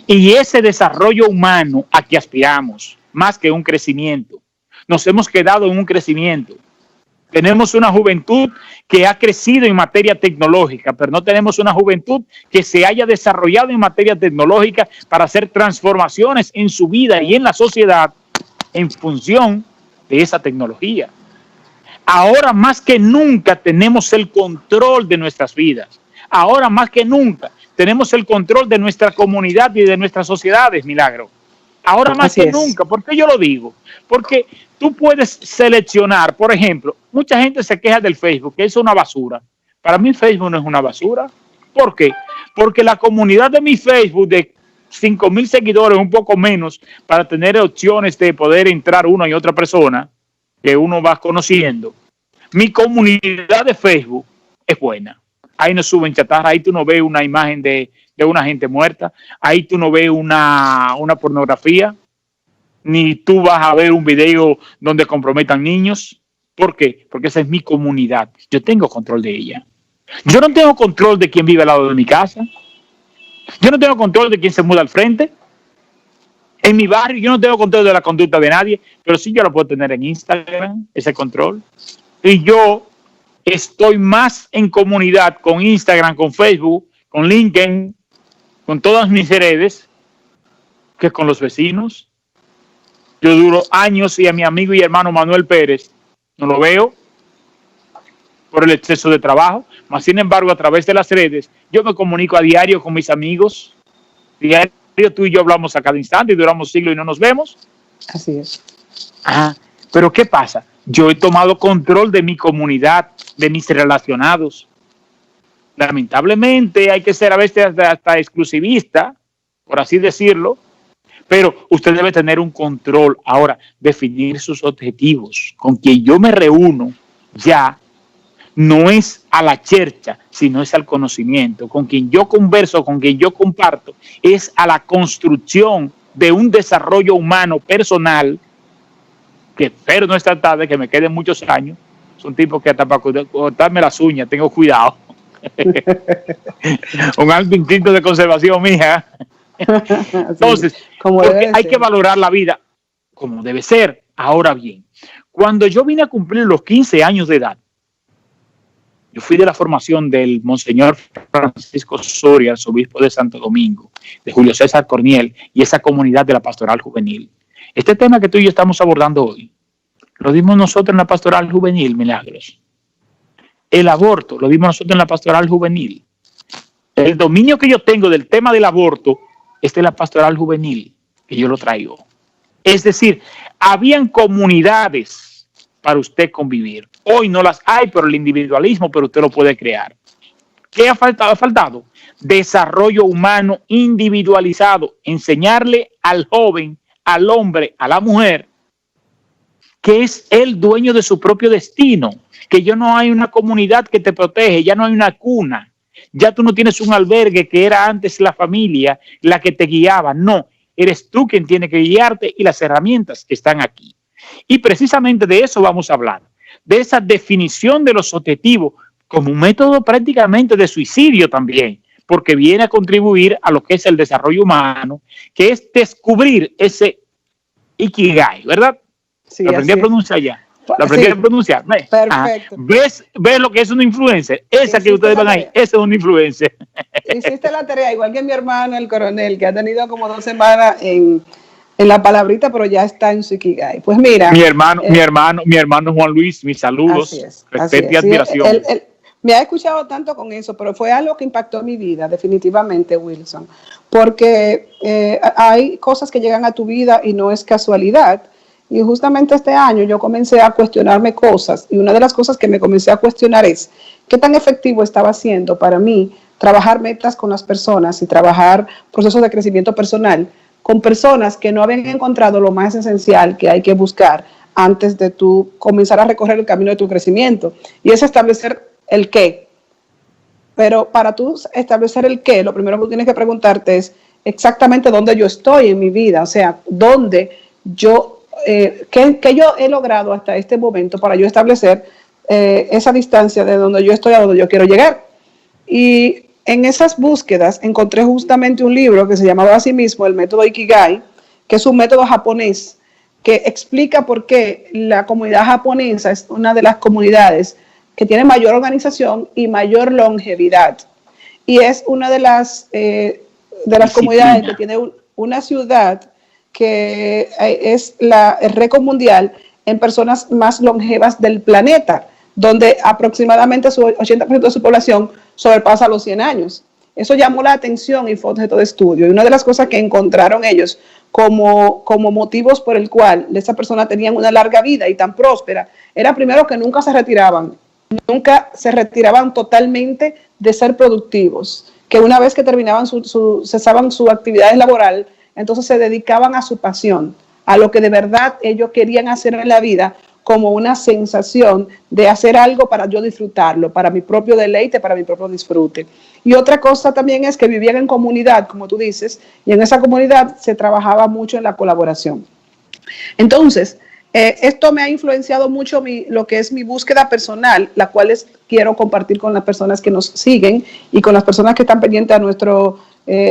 Y ese desarrollo humano a que aspiramos, más que un crecimiento. Nos hemos quedado en un crecimiento. Tenemos una juventud que ha crecido en materia tecnológica, pero no tenemos una juventud que se haya desarrollado en materia tecnológica para hacer transformaciones en su vida y en la sociedad en función de esa tecnología. Ahora más que nunca tenemos el control de nuestras vidas. Ahora más que nunca tenemos el control de nuestra comunidad y de nuestras sociedades, Milagro. Ahora más que nunca. ¿Por qué yo lo digo? Porque tú puedes seleccionar, por ejemplo, mucha gente se queja del Facebook, que es una basura. Para mí Facebook no es una basura. ¿Por qué? Porque la comunidad de mi Facebook de 5,000 seguidores, un poco menos, para tener opciones de poder entrar una y otra persona que uno va conociendo, Mi comunidad de Facebook es buena. Ahí no suben chatarra, ahí tú no ves una imagen de una gente muerta, ahí tú no ves una pornografía, ni tú vas a ver un video donde comprometan niños. ¿Por qué? Porque esa es mi comunidad. Yo tengo control de ella. Yo no tengo control de quién vive al lado de mi casa. Yo no tengo control de quién se muda al frente. En mi barrio yo no tengo control de la conducta de nadie, pero sí yo lo puedo tener en Instagram, ese control. Y yo estoy más en comunidad con Instagram, con Facebook, con LinkedIn, con todas mis redes, que con los vecinos. Yo duro años y a mi amigo y hermano Manuel Pérez no lo veo por el exceso de trabajo, mas sin embargo a través de las redes yo me comunico a diario con mis amigos, diario tú y yo hablamos a cada instante y duramos siglos y no nos vemos. Así es. Pero ¿qué pasa? Yo he tomado control de mi comunidad, de mis relacionados. Lamentablemente hay que ser a veces hasta exclusivista, por así decirlo, pero usted debe tener un control. Ahora, definir sus objetivos. Con quien yo me reúno ya no es a la chercha, sino es al conocimiento. Con quien yo converso, con quien yo comparto, es a la construcción de un desarrollo humano personal, que espero no estar tarde, que me queden muchos años. Son tipos que hasta para cortarme las uñas tengo cuidado. Un alto instinto de conservación, mija. Entonces, porque hay que valorar la vida como debe ser. Ahora bien, cuando yo vine a cumplir los 15 años de edad, yo fui de la formación del Monseñor Francisco Soria, arzobispo de Santo Domingo, de Julio César Corniel y esa comunidad de la Pastoral Juvenil. Este tema que tú y yo estamos abordando hoy, lo dimos nosotros en la Pastoral Juvenil, Milagros. El aborto, lo dimos nosotros en la Pastoral Juvenil. El dominio que yo tengo del tema del aborto es de la Pastoral Juvenil, que yo lo traigo. Es decir, habían comunidades para usted convivir. Hoy no las hay por el individualismo, pero usted lo puede crear. ¿Qué ha faltado? Ha faltado desarrollo humano individualizado, enseñarle al joven, al hombre, a la mujer, que es el dueño de su propio destino, que ya no hay una comunidad que te protege, ya no hay una cuna, ya tú no tienes un albergue que era antes la familia la que te guiaba, no, eres tú quien tiene que guiarte y las herramientas están aquí. Y precisamente de eso vamos a hablar, de esa definición de los objetivos como un método prácticamente de suicidio también, porque viene a contribuir a lo que es el desarrollo humano, que es descubrir ese Ikigai, ¿verdad? Sí, lo aprendí a pronunciar ya. Lo aprendí a pronunciar. Perfecto. ¿Ves lo que es una influencer? Esa que ustedes van ahí, esa es una influencer. Hiciste la tarea, igual que mi hermano, el coronel, que ha tenido como 2 semanas en la palabrita, pero ya está en su Ikigai. Pues mira. Mi hermano Juan Luis, mis saludos, respeto y admiración. Me ha escuchado tanto con eso, pero fue algo que impactó mi vida, definitivamente, Wilson. Porque hay cosas que llegan a tu vida y no es casualidad. Y justamente este año yo comencé a cuestionarme cosas, y una de las cosas que me comencé a cuestionar es qué tan efectivo estaba siendo para mí trabajar metas con las personas y trabajar procesos de crecimiento personal con personas que no habían encontrado lo más esencial que hay que buscar antes de tú comenzar a recorrer el camino de tu crecimiento, y es establecer el qué. Pero para tú establecer el qué, lo primero que tú tienes que preguntarte es exactamente dónde yo estoy en mi vida, o sea, dónde yo que yo he logrado hasta este momento para yo establecer esa distancia de donde yo estoy a donde yo quiero llegar. Y en esas búsquedas encontré justamente un libro que se llamaba así mismo, el método Ikigai, que es un método japonés que explica por qué la comunidad japonesa es una de las comunidades que tiene mayor organización y mayor longevidad. Y es una de las comunidades que tiene una ciudad que es el récord mundial en personas más longevas del planeta, donde aproximadamente su 80% de su población sobrepasa los 100 años. Eso llamó la atención y fue objeto de estudio. Y una de las cosas que encontraron ellos como motivos por el cual esa persona tenían una larga vida y tan próspera, era primero que nunca se retiraban totalmente de ser productivos, que una vez que terminaban cesaban su actividad laboral, entonces se dedicaban a su pasión, a lo que de verdad ellos querían hacer en la vida, como una sensación de hacer algo para yo disfrutarlo, para mi propio deleite, para mi propio disfrute. Y otra cosa también es que vivían en comunidad, como tú dices, y en esa comunidad se trabajaba mucho en la colaboración. Entonces, esto me ha influenciado mucho lo que es mi búsqueda personal, la cual quiero compartir con las personas que nos siguen y con las personas que están pendientes a nuestro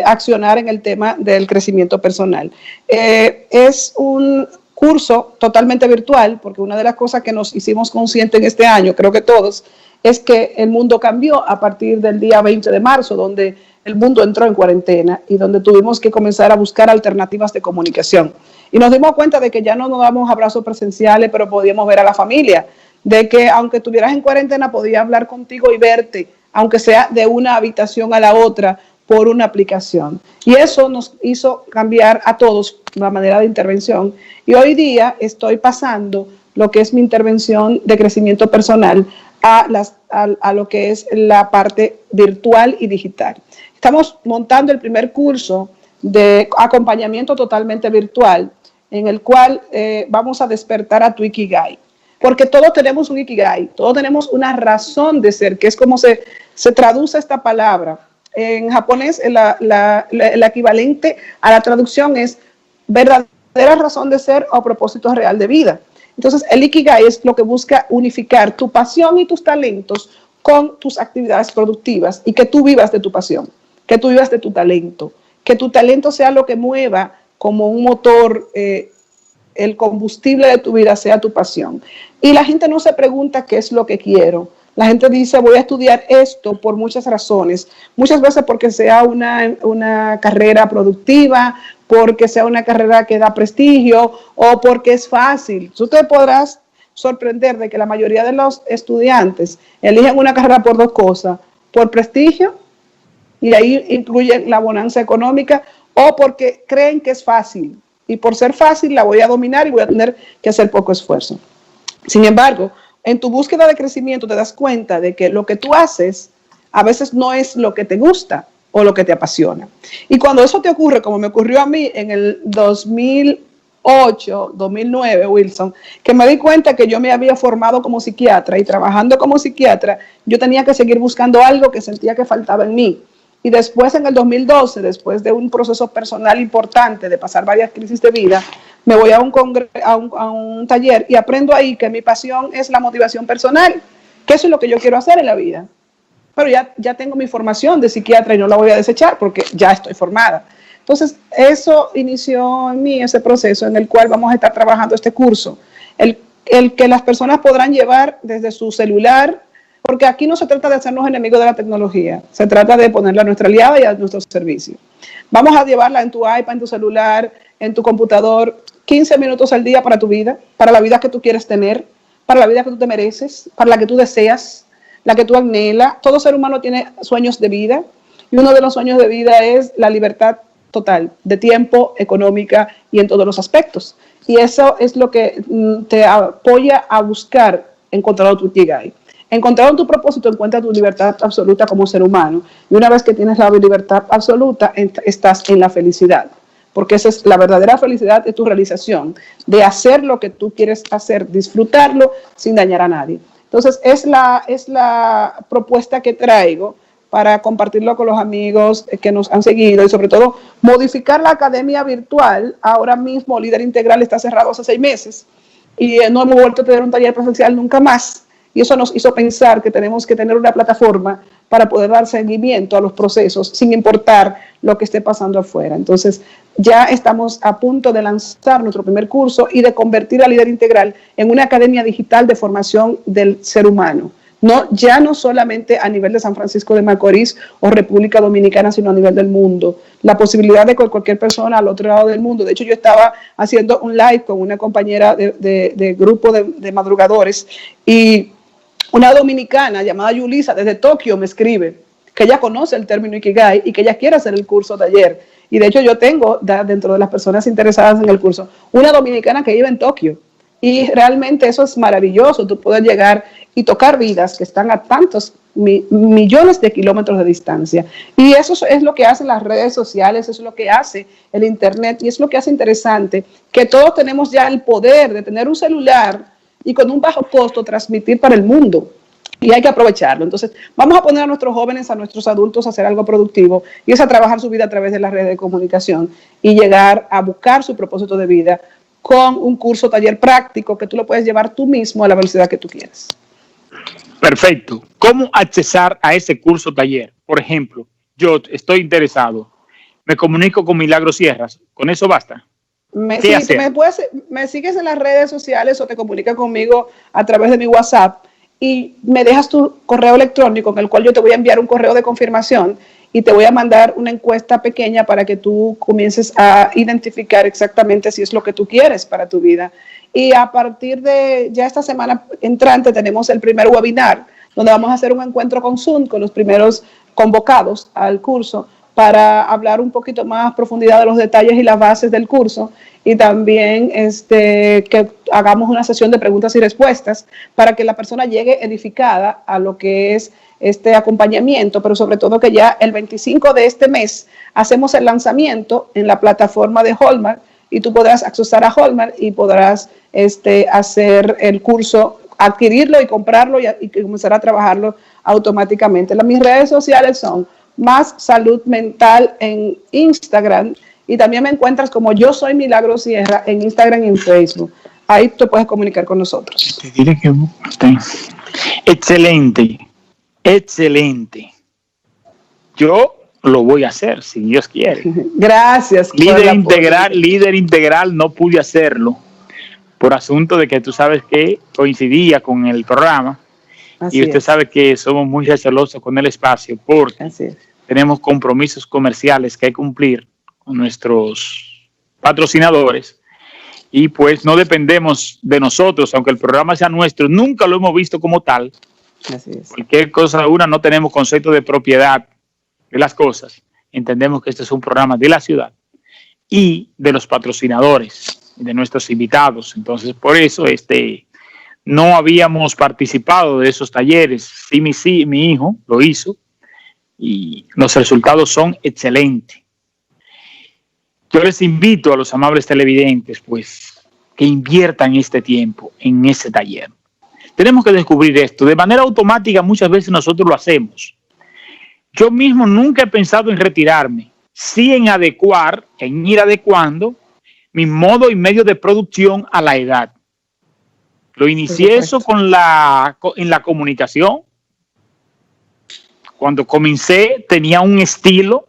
accionar en el tema del crecimiento personal. Es un curso totalmente virtual, porque una de las cosas que nos hicimos conscientes en este año, creo que todos, es que el mundo cambió a partir del día 20 de marzo, donde el mundo entró en cuarentena y donde tuvimos que comenzar a buscar alternativas de comunicación. Y nos dimos cuenta de que ya no nos damos abrazos presenciales, pero podíamos ver a la familia, de que aunque estuvieras en cuarentena podía hablar contigo y verte, aunque sea de una habitación a la otra, por una aplicación. Y eso nos hizo cambiar a todos la manera de intervención. Y hoy día estoy pasando lo que es mi intervención de crecimiento personal a lo que es la parte virtual y digital. Estamos montando el primer curso de acompañamiento totalmente virtual, en el cual vamos a despertar a tu Ikigai. Porque todos tenemos un Ikigai, todos tenemos una razón de ser, que es como se traduce esta palabra. En japonés, el equivalente a la traducción es verdadera razón de ser o propósito real de vida. Entonces, el Ikigai es lo que busca unificar tu pasión y tus talentos con tus actividades productivas y que tú vivas de tu pasión, que tú vivas de tu talento, que tu talento sea lo que mueva como un motor, el combustible de tu vida sea tu pasión. Y la gente no se pregunta qué es lo que quiero. La gente dice, voy a estudiar esto por muchas razones. Muchas veces porque sea una carrera productiva, porque sea una carrera que da prestigio o porque es fácil. Tú te podrás sorprender de que la mayoría de los estudiantes eligen una carrera por dos cosas, por prestigio, y ahí incluye la bonanza económica, o porque creen que es fácil. Y por ser fácil la voy a dominar y voy a tener que hacer poco esfuerzo. Sin embargo, en tu búsqueda de crecimiento te das cuenta de que lo que tú haces a veces no es lo que te gusta o lo que te apasiona. Y cuando eso te ocurre, como me ocurrió a mí en el 2008, 2009, Wilson, que me di cuenta que yo me había formado como psiquiatra y trabajando como psiquiatra, yo tenía que seguir buscando algo que sentía que faltaba en mí. Y después, en el 2012, después de un proceso personal importante, de pasar varias crisis de vida, me voy a un taller y aprendo ahí que mi pasión es la motivación personal, que eso es lo que yo quiero hacer en la vida. Pero ya tengo mi formación de psiquiatra y no la voy a desechar porque ya estoy formada. Entonces, eso inició en mí ese proceso en el cual vamos a estar trabajando este curso. El que las personas podrán llevar desde su celular, porque aquí no se trata de hacernos enemigos de la tecnología, se trata de ponerla a nuestra aliada y a nuestro servicio. Vamos a llevarla en tu iPad, en tu celular, en tu computador, 15 minutos al día para tu vida, para la vida que tú quieres tener, para la vida que tú te mereces, para la que tú deseas, la que tú anhelas. Todo ser humano tiene sueños de vida y uno de los sueños de vida es la libertad total de tiempo, económica y en todos los aspectos. Y eso es lo que te apoya a buscar encontrar tu Ikigai. Encontrando tu propósito, encuentra tu libertad absoluta como ser humano. Y una vez que tienes la libertad absoluta, estás en la felicidad. Porque esa es la verdadera felicidad de tu realización, de hacer lo que tú quieres hacer, disfrutarlo sin dañar a nadie. Entonces, es la propuesta que traigo para compartirlo con los amigos que nos han seguido y sobre todo modificar la academia virtual. Ahora mismo Líder Integral está cerrado hace 6 meses y no hemos vuelto a tener un taller presencial nunca más. Y eso nos hizo pensar que tenemos que tener una plataforma para poder dar seguimiento a los procesos sin importar lo que esté pasando afuera. Entonces, ya estamos a punto de lanzar nuestro primer curso y de convertir a Líder Integral en una academia digital de formación del ser humano. Ya no solamente a nivel de San Francisco de Macorís o República Dominicana, sino a nivel del mundo. La posibilidad de que cualquier persona al otro lado del mundo. De hecho, yo estaba haciendo un live con una compañera de grupo de madrugadores y una dominicana llamada Yulisa desde Tokio me escribe que ella conoce el término Ikigai y que ella quiere hacer el curso taller. Y de hecho yo tengo dentro de las personas interesadas en el curso una dominicana que vive en Tokio. Y realmente eso es maravilloso, tú puedes llegar y tocar vidas que están a tantos millones de kilómetros de distancia. Y eso es lo que hacen las redes sociales, eso es lo que hace el Internet y es lo que hace interesante que todos tenemos ya el poder de tener un celular y con un bajo costo transmitir para el mundo. Y hay que aprovecharlo. Entonces, vamos a poner a nuestros jóvenes, a nuestros adultos a hacer algo productivo y es a trabajar su vida a través de las redes de comunicación y llegar a buscar su propósito de vida con un curso taller práctico que tú lo puedes llevar tú mismo a la velocidad que tú quieres. Perfecto. ¿Cómo accesar a ese curso taller? Por ejemplo, yo estoy interesado, me comunico con Milagros Sierras, ¿con eso basta? Me sigues en las redes sociales o te comunicas conmigo a través de mi WhatsApp y me dejas tu correo electrónico en el cual yo te voy a enviar un correo de confirmación y te voy a mandar una encuesta pequeña para que tú comiences a identificar exactamente si es lo que tú quieres para tu vida. Y a partir de ya esta semana entrante tenemos el primer webinar donde vamos a hacer un encuentro con Zoom con los primeros convocados al curso para hablar un poquito más a profundidad de los detalles y las bases del curso y también que hagamos una sesión de preguntas y respuestas para que la persona llegue edificada a lo que es este acompañamiento, pero sobre todo que ya el 25 de este mes hacemos el lanzamiento en la plataforma de Hallmark y tú podrás accesar a Hallmark y podrás hacer el curso, adquirirlo y comprarlo y comenzar a trabajarlo automáticamente. Mis redes sociales son Más Salud Mental en Instagram y también me encuentras como Yo Soy Milagros Sierra en Instagram y en Facebook. Ahí te puedes comunicar con nosotros. Te diré que excelente, excelente. Yo lo voy a hacer si Dios quiere. Gracias. Líder integral no pude hacerlo por asunto de que tú sabes que coincidía con el programa. Así y usted sabe que somos muy recelosos con el espacio porque tenemos compromisos comerciales que hay que cumplir con nuestros patrocinadores y pues no dependemos de nosotros, aunque el programa sea nuestro, nunca lo hemos visto como tal. Así es. Cualquier cosa, no tenemos concepto de propiedad de las cosas. Entendemos que este es un programa de la ciudad y de los patrocinadores, de nuestros invitados. Entonces, por eso no habíamos participado de esos talleres. Sí, mi hijo lo hizo y los resultados son excelentes. Yo les invito a los amables televidentes, pues, que inviertan este tiempo en ese taller. Tenemos que descubrir esto. De manera automática muchas veces nosotros lo hacemos. Yo mismo nunca he pensado en retirarme, sí en ir adecuando mi modo y medio de producción a la edad. Lo inicié eso en la comunicación. Cuando comencé tenía un estilo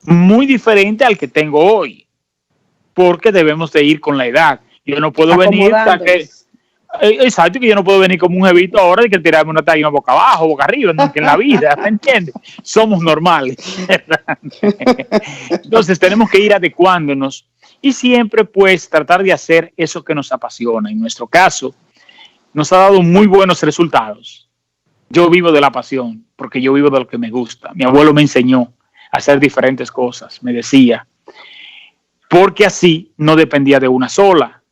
muy diferente al que tengo hoy, porque debemos de ir con la edad. Yo no puedo venir exacto, que yo no puedo venir como un jevito ahora de que tirarme una tarima boca abajo, boca arriba, nunca en la vida, ¿me entiendes? Somos normales. Entonces tenemos que ir adecuándonos y siempre pues tratar de hacer eso que nos apasiona. En nuestro caso, nos ha dado muy buenos resultados. Yo vivo de la pasión, porque yo vivo de lo que me gusta. Mi abuelo me enseñó a hacer diferentes cosas, me decía, porque así no dependía de una sola.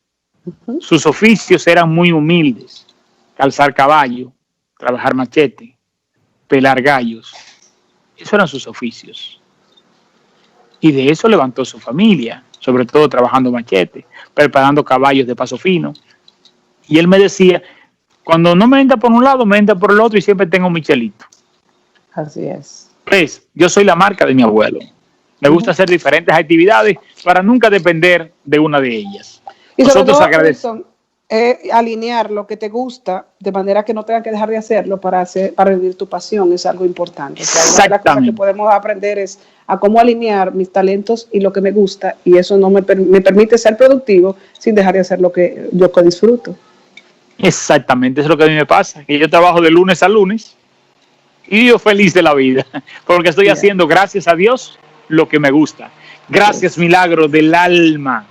Sus oficios eran muy humildes: calzar caballo, trabajar machete, pelar gallos. Esos eran sus oficios. Y de eso levantó su familia, sobre todo trabajando machete, preparando caballos de paso fino. Y él me decía, cuando no me entra por un lado, me entra por el otro y siempre tengo mi chelito. Así es. Pues yo soy la marca de mi abuelo. Me gusta hacer diferentes actividades para nunca depender de una de ellas. Y nosotros sobre todo, Wilson, alinear lo que te gusta de manera que no tengas que dejar de hacerlo para vivir tu pasión es algo importante. O sea, una de las cosas que podemos aprender es a cómo alinear mis talentos y lo que me gusta, y eso no me permite ser productivo sin dejar de hacer lo que yo disfruto. Exactamente, eso es lo que a mí me pasa, que yo trabajo de lunes a lunes y yo feliz de la vida, porque estoy haciendo, gracias a Dios, lo que me gusta. Gracias, Milagro del alma,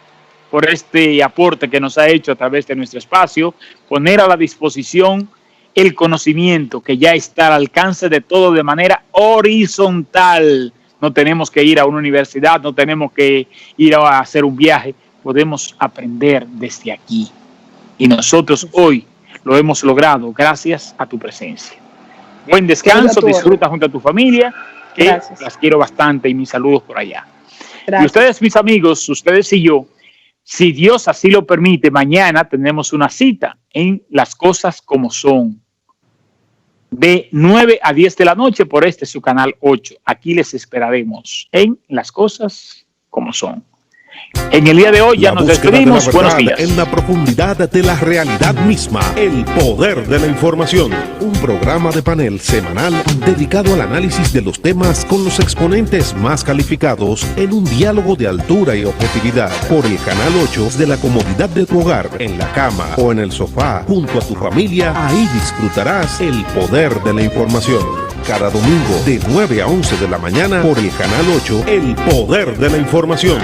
por este aporte que nos ha hecho a través de nuestro espacio, poner a la disposición el conocimiento que ya está al alcance de todo de manera horizontal. No tenemos que ir a una universidad, no tenemos que ir a hacer un viaje, podemos aprender desde aquí. Y nosotros hoy lo hemos logrado gracias a tu presencia. Buen descanso, disfruta junto a tu familia, que las quiero bastante y mis saludos por allá. Gracias. Y ustedes, mis amigos, ustedes y yo, si Dios así lo permite, mañana tenemos una cita en Las Cosas Como Son, de 9 a 10 de la noche por su canal 8. Aquí les esperaremos en Las Cosas Como Son. En el día de hoy ya nos despedimos. Buenos días. En la profundidad de la realidad misma, el poder de la información. Un programa de panel semanal dedicado al análisis de los temas con los exponentes más calificados en un diálogo de altura y objetividad. Por el canal 8, de la comodidad de tu hogar, en la cama o en el sofá, junto a tu familia, ahí disfrutarás el poder de la información. Cada domingo de 9 a 11 de la mañana por el canal 8, el poder de la información.